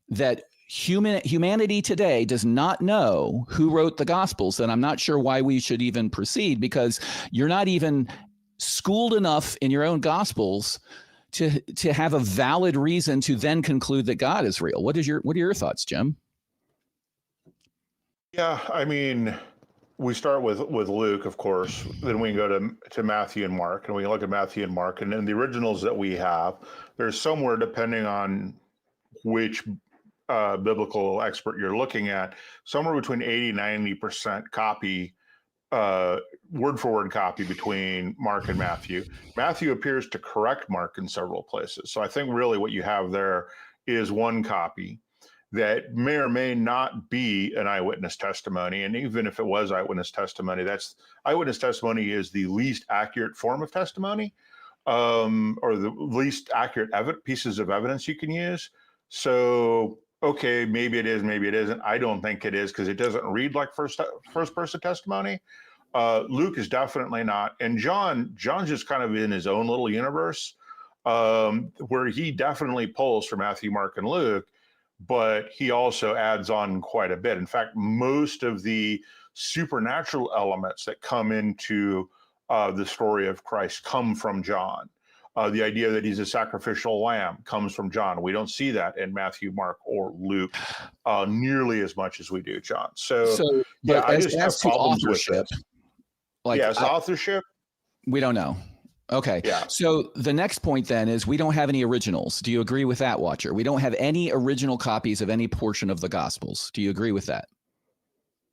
that humanity today does not know who wrote the Gospels, then I'm not sure why we should even proceed, because you're not even schooled enough in your own Gospels to have a valid reason to then conclude that God is real. What are your thoughts, Jim? Yeah, I mean, we start with Luke, of course. Then we go to Matthew and Mark, and we look at Matthew and Mark, and in the originals that we have, there's somewhere, depending on which biblical expert you're looking at, somewhere between 80-90% copy, word for word copy between Mark and Matthew. Matthew appears to correct Mark in several places. So I think really what you have there is one copy that may or may not be an eyewitness testimony. And even if it was eyewitness testimony, eyewitness testimony is the least accurate form of testimony, or the least accurate pieces of evidence you can use. So, okay, maybe it is, maybe it isn't. I don't think it is, because it doesn't read like first person testimony. Luke is definitely not. And John's just kind of in his own little universe, where he definitely pulls from Matthew, Mark, and Luke, but he also adds on quite a bit. In fact, most of the supernatural elements that come into the story of Christ come from John. The idea that he's a sacrificial lamb comes from John. We don't see that in Matthew, Mark, or Luke nearly as much as we do John. So yeah, I just have problems with this. Authorship? We don't know. Okay. Yeah. So the next point then is we don't have any originals. Do you agree with that, Watcher? We don't have any original copies of any portion of the Gospels. Do you agree with that?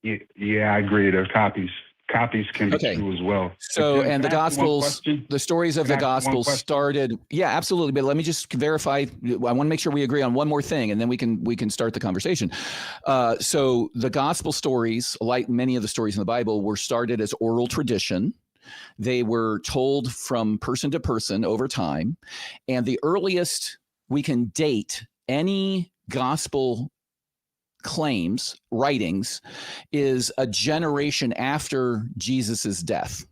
Yeah, I agree. There's copies. Copies can be true as well. So, and the Gospels, the stories of the Gospels started. Yeah, absolutely. But let me just verify. I want to make sure we agree on one more thing, and then we can start the conversation. So the Gospel stories, like many of the stories in the Bible, were started as oral tradition. They were told from person to person over time. And the earliest we can date any gospel claims, writings, is a generation after Jesus's death,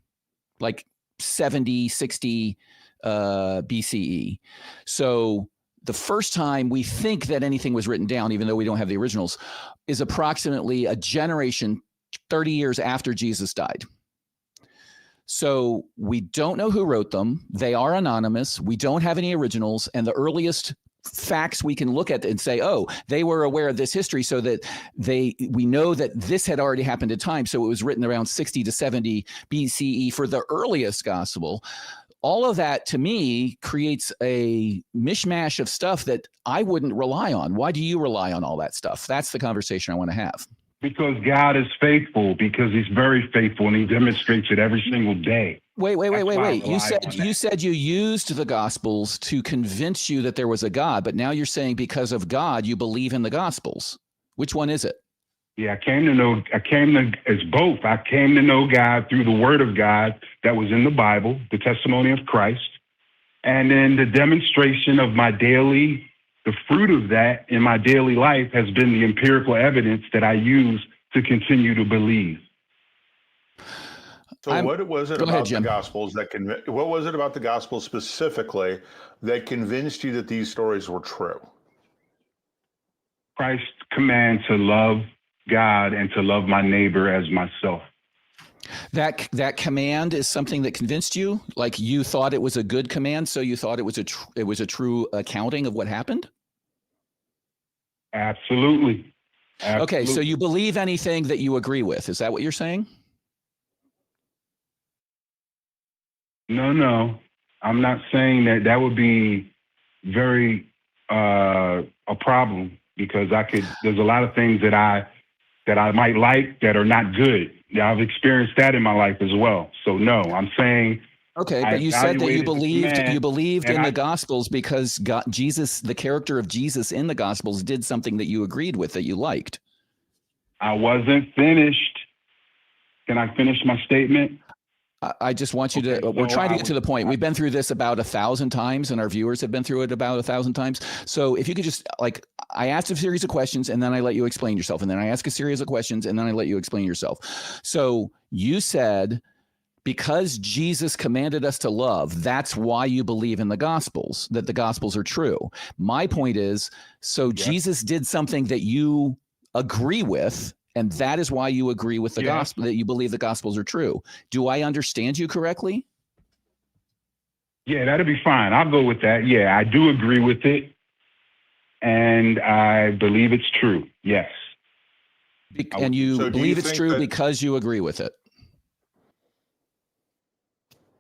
like 70, 60 BCE. So the first time we think that anything was written down, even though we don't have the originals, is approximately a generation, 30 years after Jesus died. So we don't know who wrote them. They are anonymous. We don't have any originals. And the earliest facts we can look at and say, oh, they were aware of this history, so that we know that this had already happened in time. So it was written around 60 to 70 BCE for the earliest gospel. All of that, to me, creates a mishmash of stuff that I wouldn't rely on. Why do you rely on all that stuff? That's the conversation I want to have. Because God is faithful, because he's very faithful, and he demonstrates it every single day. Wait. You said you used the Gospels to convince you that there was a God, but now you're saying because of God, you believe in the Gospels. Which one is it? Yeah, it's both. I came to know God through the word of God that was in the Bible, the testimony of Christ, and then the demonstration of the fruit of that in my daily life has been the empirical evidence that I use to continue to believe. So what was it about the Gospels what was it about the Gospels specifically that convinced you that these stories were true? Christ's command to love God and to love my neighbor as myself. That command is something that convinced you? Like you thought it was a good command, so you thought it was a true accounting of what happened? Absolutely. Okay, so you believe anything that you agree with. Is that what you're saying? No. I'm not saying that. That would be very a problem, because there's a lot of things that I might like that are not good. I've experienced that in my life as well. So no, I'm saying. Okay, but you said that you believed in the Gospels because Jesus, the character of Jesus in the Gospels, did something that you agreed with, that you liked. I wasn't finished. Can I finish my statement? I just want you to, we're trying to get to the point. We've been through this about 1,000 times, and our viewers have been through it about 1,000 times. So if you could just, I asked a series of questions and then I let you explain yourself. And then I ask a series of questions and then I let you explain yourself. So you said, because Jesus commanded us to love, that's why you believe in the Gospels, that the Gospels are true. My point is, Jesus did something that you agree with, and that is why you agree with the gospel, that you believe the Gospels are true. Do I understand you correctly? Yeah, that'll be fine. I'll go with that. Yeah, I do agree with it. And I believe it's true. Yes. And you believe it's true because you agree with it?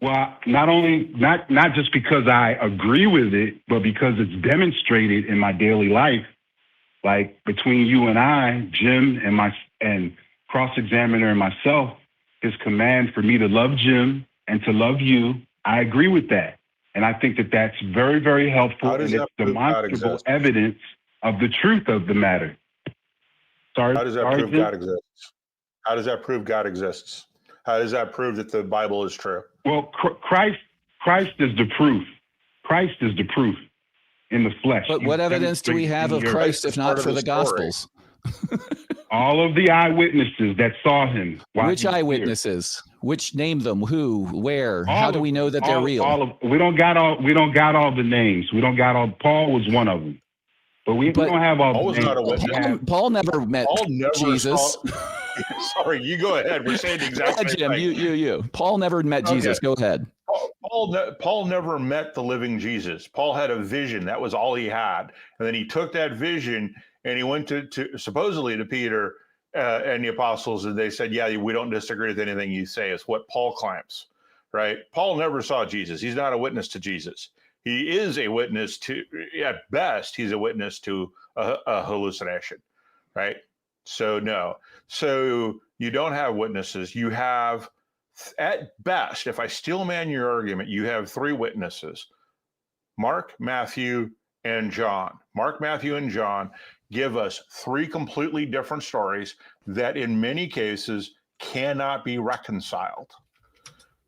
Well, not just because I agree with it, but because it's demonstrated in my daily life. Like between you and I, Jim and Cross-Examiner and myself, his command for me to love Jim and to love you, I agree with that. And I think that that's very, very helpful, and it's demonstrable evidence of the truth of the matter. Sorry. How does that prove God exists? How does that prove God exists? How does that prove that the Bible is true? Well, Christ is the proof. Christ is the proof in the flesh. But what evidence do we have of Christ if not for the Gospels? All of the eyewitnesses that saw him. Which eyewitnesses? Which, name them? Who? Where? How do we know that they're real? We don't got all the names. We don't got all. Paul was one of them. But we don't have all the names. Paul never met Jesus. Sorry, you go ahead. We're saying the exact same Jim, thing. You. Paul never met Jesus. Go ahead. Paul never met the living Jesus. Paul had a vision. That was all he had. And then he took that vision and he went to supposedly to Peter and the apostles, and they said, yeah, we don't disagree with anything you say. It's what Paul claims, right? Paul never saw Jesus. He's not a witness to Jesus. He is a witness to, at best, he's a witness to a hallucination, right? So no. So you don't have witnesses. You have, at best, if I steel man your argument, you have three witnesses: Mark, Matthew, and John. Mark, Matthew, and John give us three completely different stories that in many cases cannot be reconciled.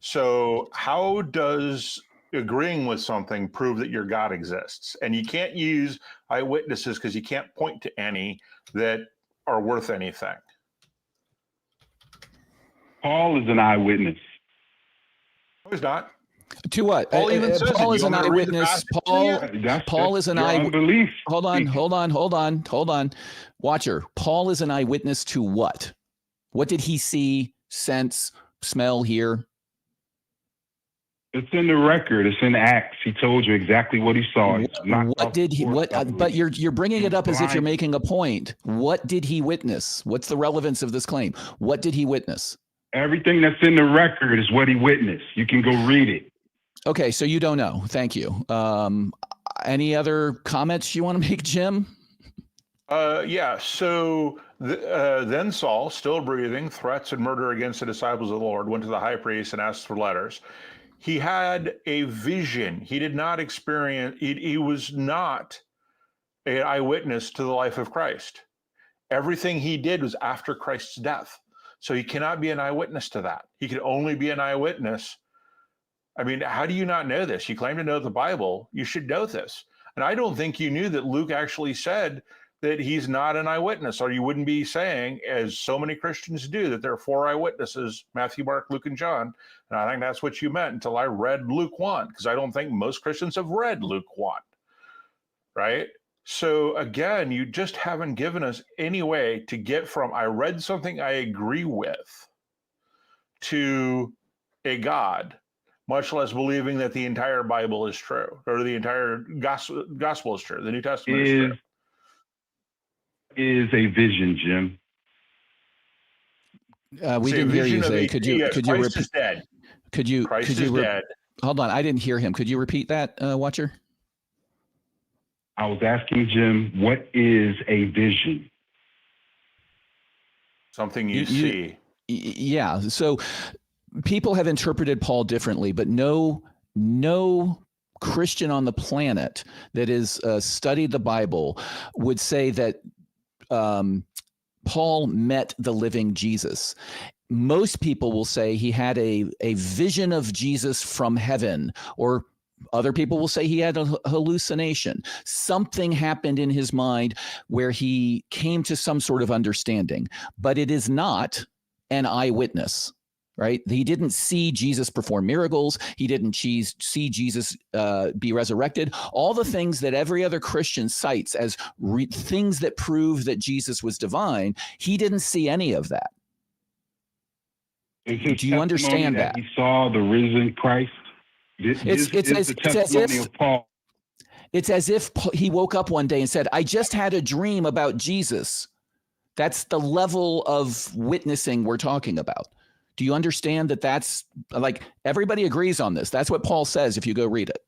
So how does agreeing with something prove that your God exists? And you can't use eyewitnesses because you can't point to any that are worth anything. Paul is an eyewitness. No, he's not. To what? Paul even says Paul it. is You an want me to read the eyewitness. passage Paul is an your eyewitness. unbelief. Hold on. Watcher. Paul is an eyewitness to what? What did he see, sense, smell, hear? It's in the record. It's in Acts. He told you exactly what he saw. What did he? What? But you're bringing it up as if you're making a point. What did he witness? What's the relevance of this claim? What did he witness? Everything that's in the record is what he witnessed. You can go read it. Okay, so you don't know. Thank you. Any other comments you want to make, Jim? Yeah. So then Saul, still breathing threats and murder against the disciples of the Lord, went to the high priest and asked for letters. He had a vision. He did not experience, he was not an eyewitness to the life of Christ. Everything he did was after Christ's death. So he cannot be an eyewitness to that. He can only be an eyewitness. I mean, how do you not know this? You claim to know the Bible. You should know this. And I don't think you knew that Luke actually said that he's not an eyewitness, or you wouldn't be saying, as so many Christians do, that there are 4 eyewitnesses, Matthew, Mark, Luke, and John. And I think that's what you meant until I read Luke 1, because I don't think most Christians have read Luke 1, right? So again, you just haven't given us any way to get from I read something I agree with to a God, much less believing that the entire Bible is true, or the entire gospel is true, the New Testament is true. Is a vision, Jim. We didn't hear you say. Could you Christ repeat? Is dead. Christ is dead. Hold on, I didn't hear him. Could you repeat that, Watcher? I was asking Jim, what is a vision? Something you see. Yeah. So people have interpreted Paul differently, but no Christian on the planet that has studied the Bible would say that Paul met the living Jesus. Most people will say he had a vision of Jesus from heaven, or other people will say he had a hallucination. Something happened in his mind where he came to some sort of understanding, but it is not an eyewitness. Right? He didn't see Jesus perform miracles. He didn't see Jesus be resurrected. All the things that every other Christian cites as things that prove that Jesus was divine, he didn't see any of that. Do you understand that? He saw the risen Christ. It's as if he woke up one day and said, I just had a dream about Jesus. That's the level of witnessing we're talking about. Do you understand that that's like everybody agrees on this? That's what Paul says if you go read it.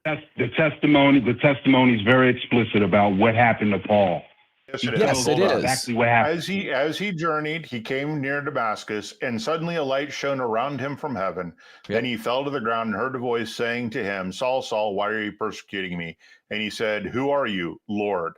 That's the testimony. The testimony is very explicit about what happened to Paul. Yes, it is. Exactly what happened. As he journeyed, he came near Damascus, and suddenly a light shone around him from heaven. Yep. Then he fell to the ground and heard a voice saying to him, Saul, Saul, why are you persecuting me? And he said, who are you, Lord?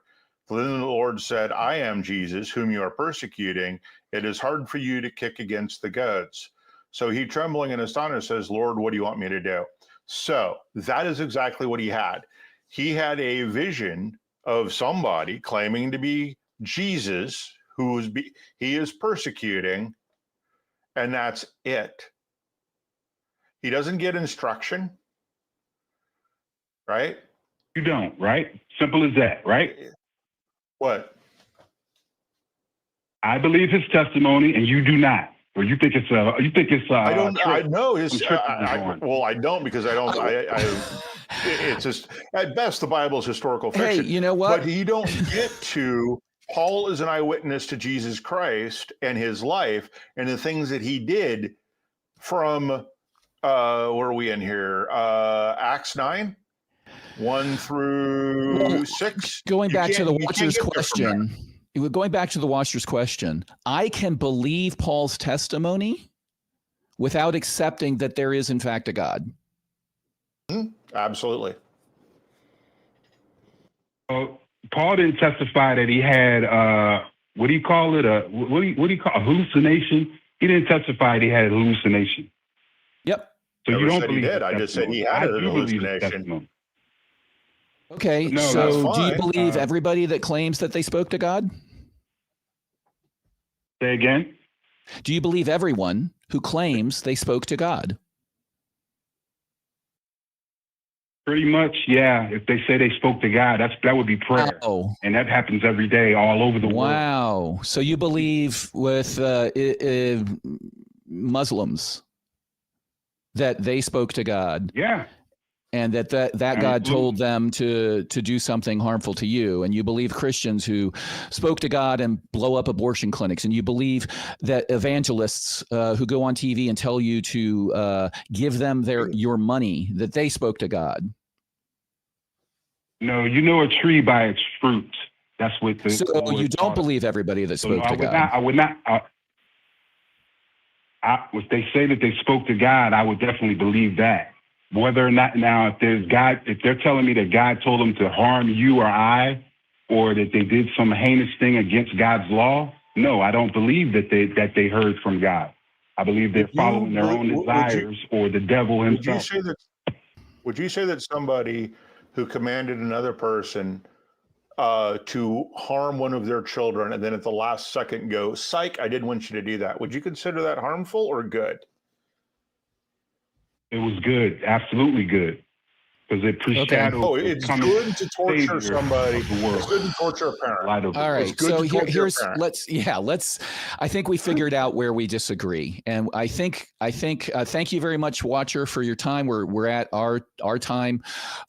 Then the Lord said, I am Jesus, whom you are persecuting. It is hard for you to kick against the goads. So he, trembling and astonished, says, Lord, what do you want me to do? So that is exactly what he had. He had a vision of somebody claiming to be Jesus, he is persecuting, and that's it. He doesn't get instruction, right? You don't, right? Simple as that, right? What? I believe his testimony, and you do not. Or you think it's I don't. I know his. Well, I don't because I don't. It's just at best the Bible is historical fiction. Hey, you know what? But you don't get to. Paul is an eyewitness to Jesus Christ and his life and the things that he did. From where are we in here? Acts 9, 1 through 6. Going back to the Watcher's question. Going back to the Watcher's question, I can believe Paul's testimony without accepting that there is, in fact, a God. Absolutely. Paul didn't testify that he had, what do you call it? What do you call a hallucination? He didn't testify that he had a hallucination. Yep. So Never you don't said believe he did. his I just said he testimony. had I an do believe his hallucination. testimony. Okay, No, so that's do you fine. believe everybody that claims that they spoke to God? Say again? Do you believe everyone who claims they spoke to God? Pretty much, yeah. If they say they spoke to God, that would be prayer. Oh, And that happens every day all over the world. wow. So you believe with Muslims that they spoke to God? Yeah. And that God told them to do something harmful to you, and you believe Christians who spoke to God and blow up abortion clinics, and you believe that evangelists who go on TV and tell you to give them your money, that they spoke to God. No, you know a tree by its fruit. That's what the So Lord you don't believe everybody that spoke to God. I would not. If they say that they spoke to God, I would definitely believe that. Whether or not now, if they're telling me that God told them to harm you or I, or that they did some heinous thing against God's law, no, I don't believe that they heard from God. I believe they're following their own desires or the devil himself. Would you say that somebody who commanded another person to harm one of their children and then at the last second go, psych, I didn't want you to do that, would you consider that harmful or good? It was good, absolutely good, because it foreshadowed. Oh, it's good to torture somebody. It's good to torture a parent. All right. So here's let's. I think we figured out where we disagree, and I think. Thank you very much, Watcher, for your time. We're at our time.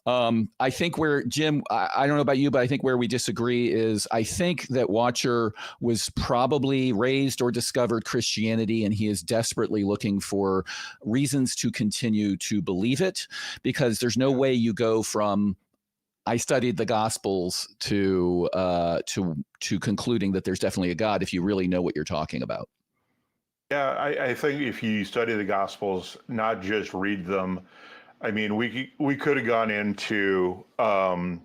I think where Jim, I don't know about you, but I think where we disagree is I think that Watcher was probably raised or discovered Christianity, and he is desperately looking for reasons to continue to believe it, because there's no way you go from I studied the Gospels to concluding that there's definitely a God if you really know what you're talking about. Yeah, I think if you study the Gospels, not just read them, I mean, we could have gone into the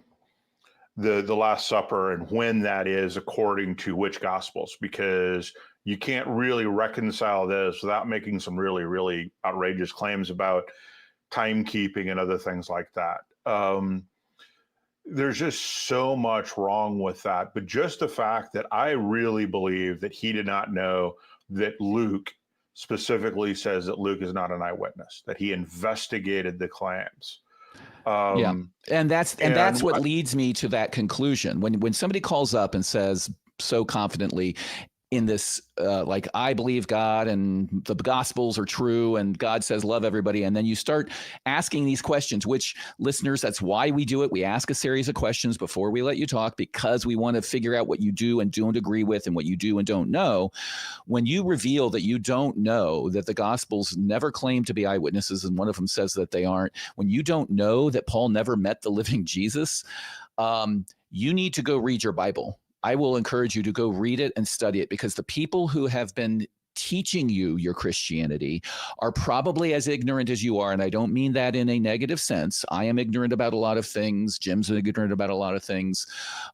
Last Supper and when that is according to which Gospels, because you can't really reconcile this without making some really, really outrageous claims about timekeeping and other things like that. There's just so much wrong with that. But just the fact that I really believe that he did not know that Luke specifically says that Luke is not an eyewitness, that he investigated the claims. And that's what leads me to that conclusion. When somebody calls up and says so confidently in this, like, I believe God and the Gospels are true and God says love everybody, and then you start asking these questions, which, listeners, that's why we do it. We ask a series of questions before we let you talk, because we want to figure out what you do and don't agree with and what you do and don't know. When you reveal that you don't know that the Gospels never claim to be eyewitnesses, and one of them says that they aren't, when you don't know that Paul never met the living Jesus, you need to go read your Bible. I will encourage you to go read it and study it, because the people who have been teaching you your Christianity are probably as ignorant as you are. And I don't mean that in a negative sense. I am ignorant about a lot of things. Jim's ignorant about a lot of things.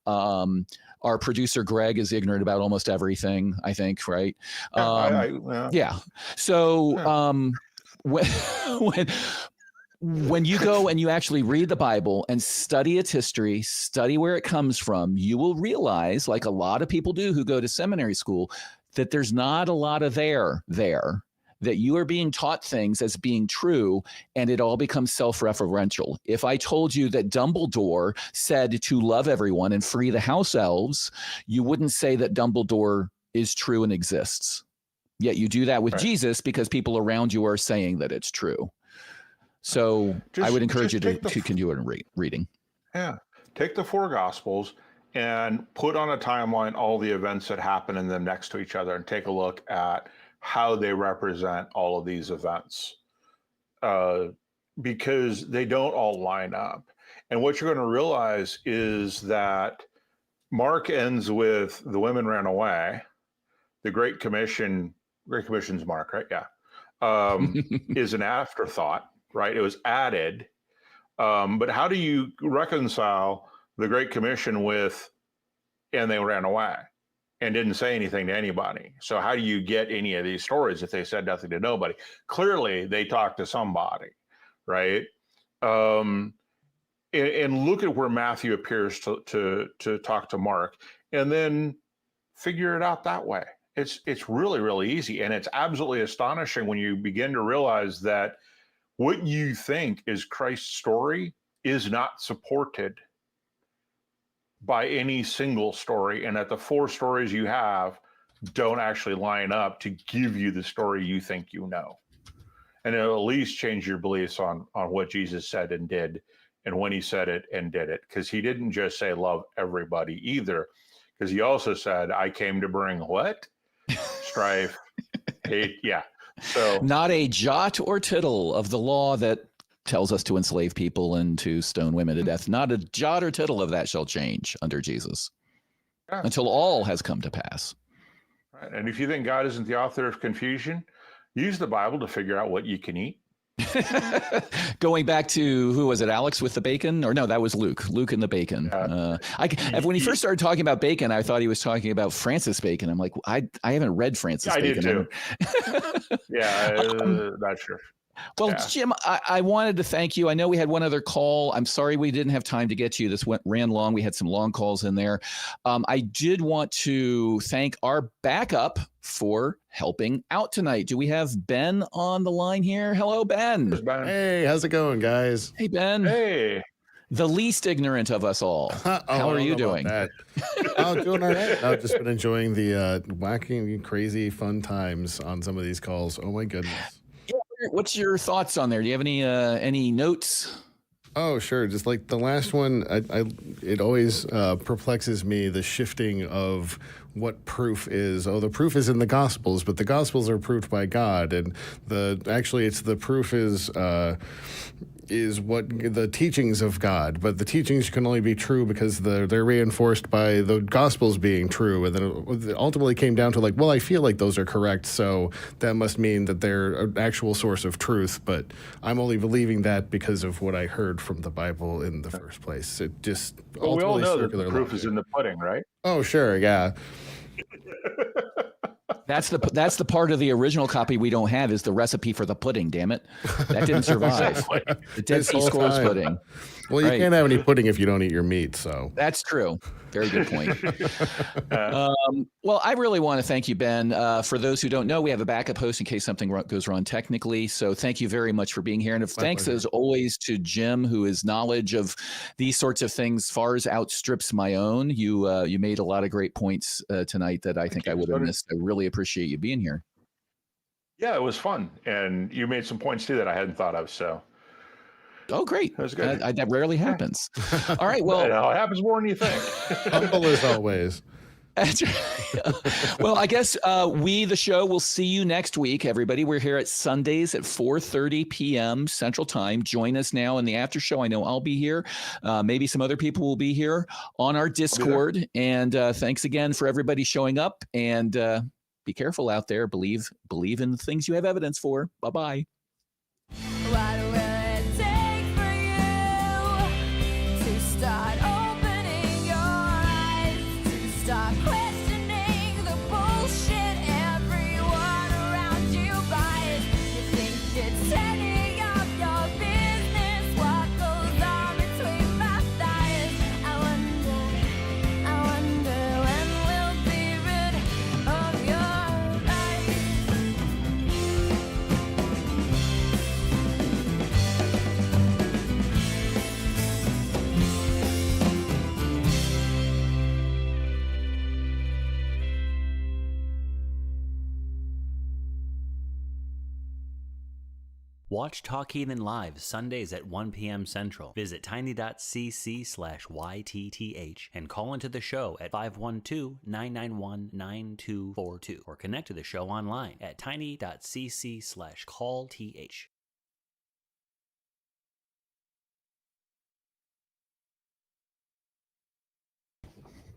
Our producer, Greg, is ignorant about almost everything, I think, right? Yeah. So when you go and you actually read the Bible and study its history, study where it comes from, you will realize, like a lot of people do who go to seminary school, that there's not a lot of there, that you are being taught things as being true, and it all becomes self-referential. If I told you that Dumbledore said to love everyone and free the house elves, you wouldn't say that Dumbledore is true and exists. Yet you do that with Jesus because people around you are saying that it's true. So I would encourage you to continue in reading. Yeah. Take the four Gospels and put on a timeline all the events that happen in them next to each other, and take a look at how they represent all of these events, because they don't all line up. And what you're going to realize is that Mark ends with the women ran away. The Great Commission's Mark, right? Yeah. Is an afterthought. Right, it was added, but how do you reconcile the Great Commission with "and they ran away"? and didn't say anything to anybody. So how do you get any of these stories if they said nothing to nobody? Clearly, they talked to somebody, right? And look at where Matthew appears to talk to Mark, and then figure it out that way. It's really, really easy, and it's absolutely astonishing when you begin to realize that what you think is Christ's story is not supported by any single story, and that the 4 stories you have don't actually line up to give you the story you think you know. And it'll at least change your beliefs on what Jesus said and did, and when he said it and did it. Because he didn't just say love everybody either, because he also said, I came to bring what? Strife, hate. Yeah. So not a jot or tittle of the law that tells us to enslave people and to stone women to death. Not a jot or tittle of that shall change under Jesus until all has come to pass. Right. And if you think God isn't the author of confusion, use the Bible to figure out what you can eat. Going back to, who was it, Alex with the bacon? Or no, that was Luke and the bacon. When he first started talking about bacon, I thought he was talking about Francis Bacon. I'm like, I haven't read Francis Bacon. I did too. Not sure. Well, yeah. Jim, I wanted to thank you. I know we had one other call. I'm sorry we didn't have time to get to you. This ran long. We had some long calls in there. I did want to thank our backup for helping out tonight. Do we have Ben on the line here? Hello, Ben. Hey, how's it going, guys? Hey, Ben. Hey. The least ignorant of us all. How are you doing? I'm doing all right. I've just been enjoying the wacky, crazy, fun times on some of these calls. Oh, my goodness. What's your thoughts on there? Do you have any notes? Oh, sure. Just like the last one, it always perplexes me, the shifting of what proof is. Oh, the proof is in the Gospels, but the Gospels are proved by God, and the proof is what the teachings of God, but the teachings can only be true because they're reinforced by the Gospels being true, and then it ultimately came down to like, well, I feel like those are correct, so that must mean that they're an actual source of truth, but I'm only believing that because of what I heard from the Bible in the first place. It just well, we all know that the proof is in the pudding, right? Oh, sure, yeah. That's the part of the original copy we don't have, is the recipe for the pudding. Damn it, that didn't survive. The Dead Sea Scrolls pudding. Well, you can't have any pudding if you don't eat your meat. So that's true. Very good point. Well, I really want to thank you, Ben. For those who don't know, we have a backup host in case something goes wrong technically. So thank you very much for being here. And thanks as always to Jim, whose knowledge of these sorts of things far outstrips my own. You made a lot of great points tonight that I think I would have missed. I really appreciate you being here. Yeah, it was fun. And you made some points too that I hadn't thought of. So. Oh, great. That was good. That rarely happens. All right. Well, it happens more than you think. Humble as always. That's right. Well, I guess the show, will see you next week, everybody. We're here at Sundays at 4:30 p.m. Central Time. Join us now in the after show. I know I'll be here. Maybe some other people will be here on our Discord. And thanks again for everybody showing up. And be careful out there. Believe in the things you have evidence for. Bye-bye. Watch Talk Heathen live Sundays at 1 p.m. Central. Visit tiny.cc/YTTH and call into the show at 512-991-9242 or connect to the show online at tiny.cc/callth.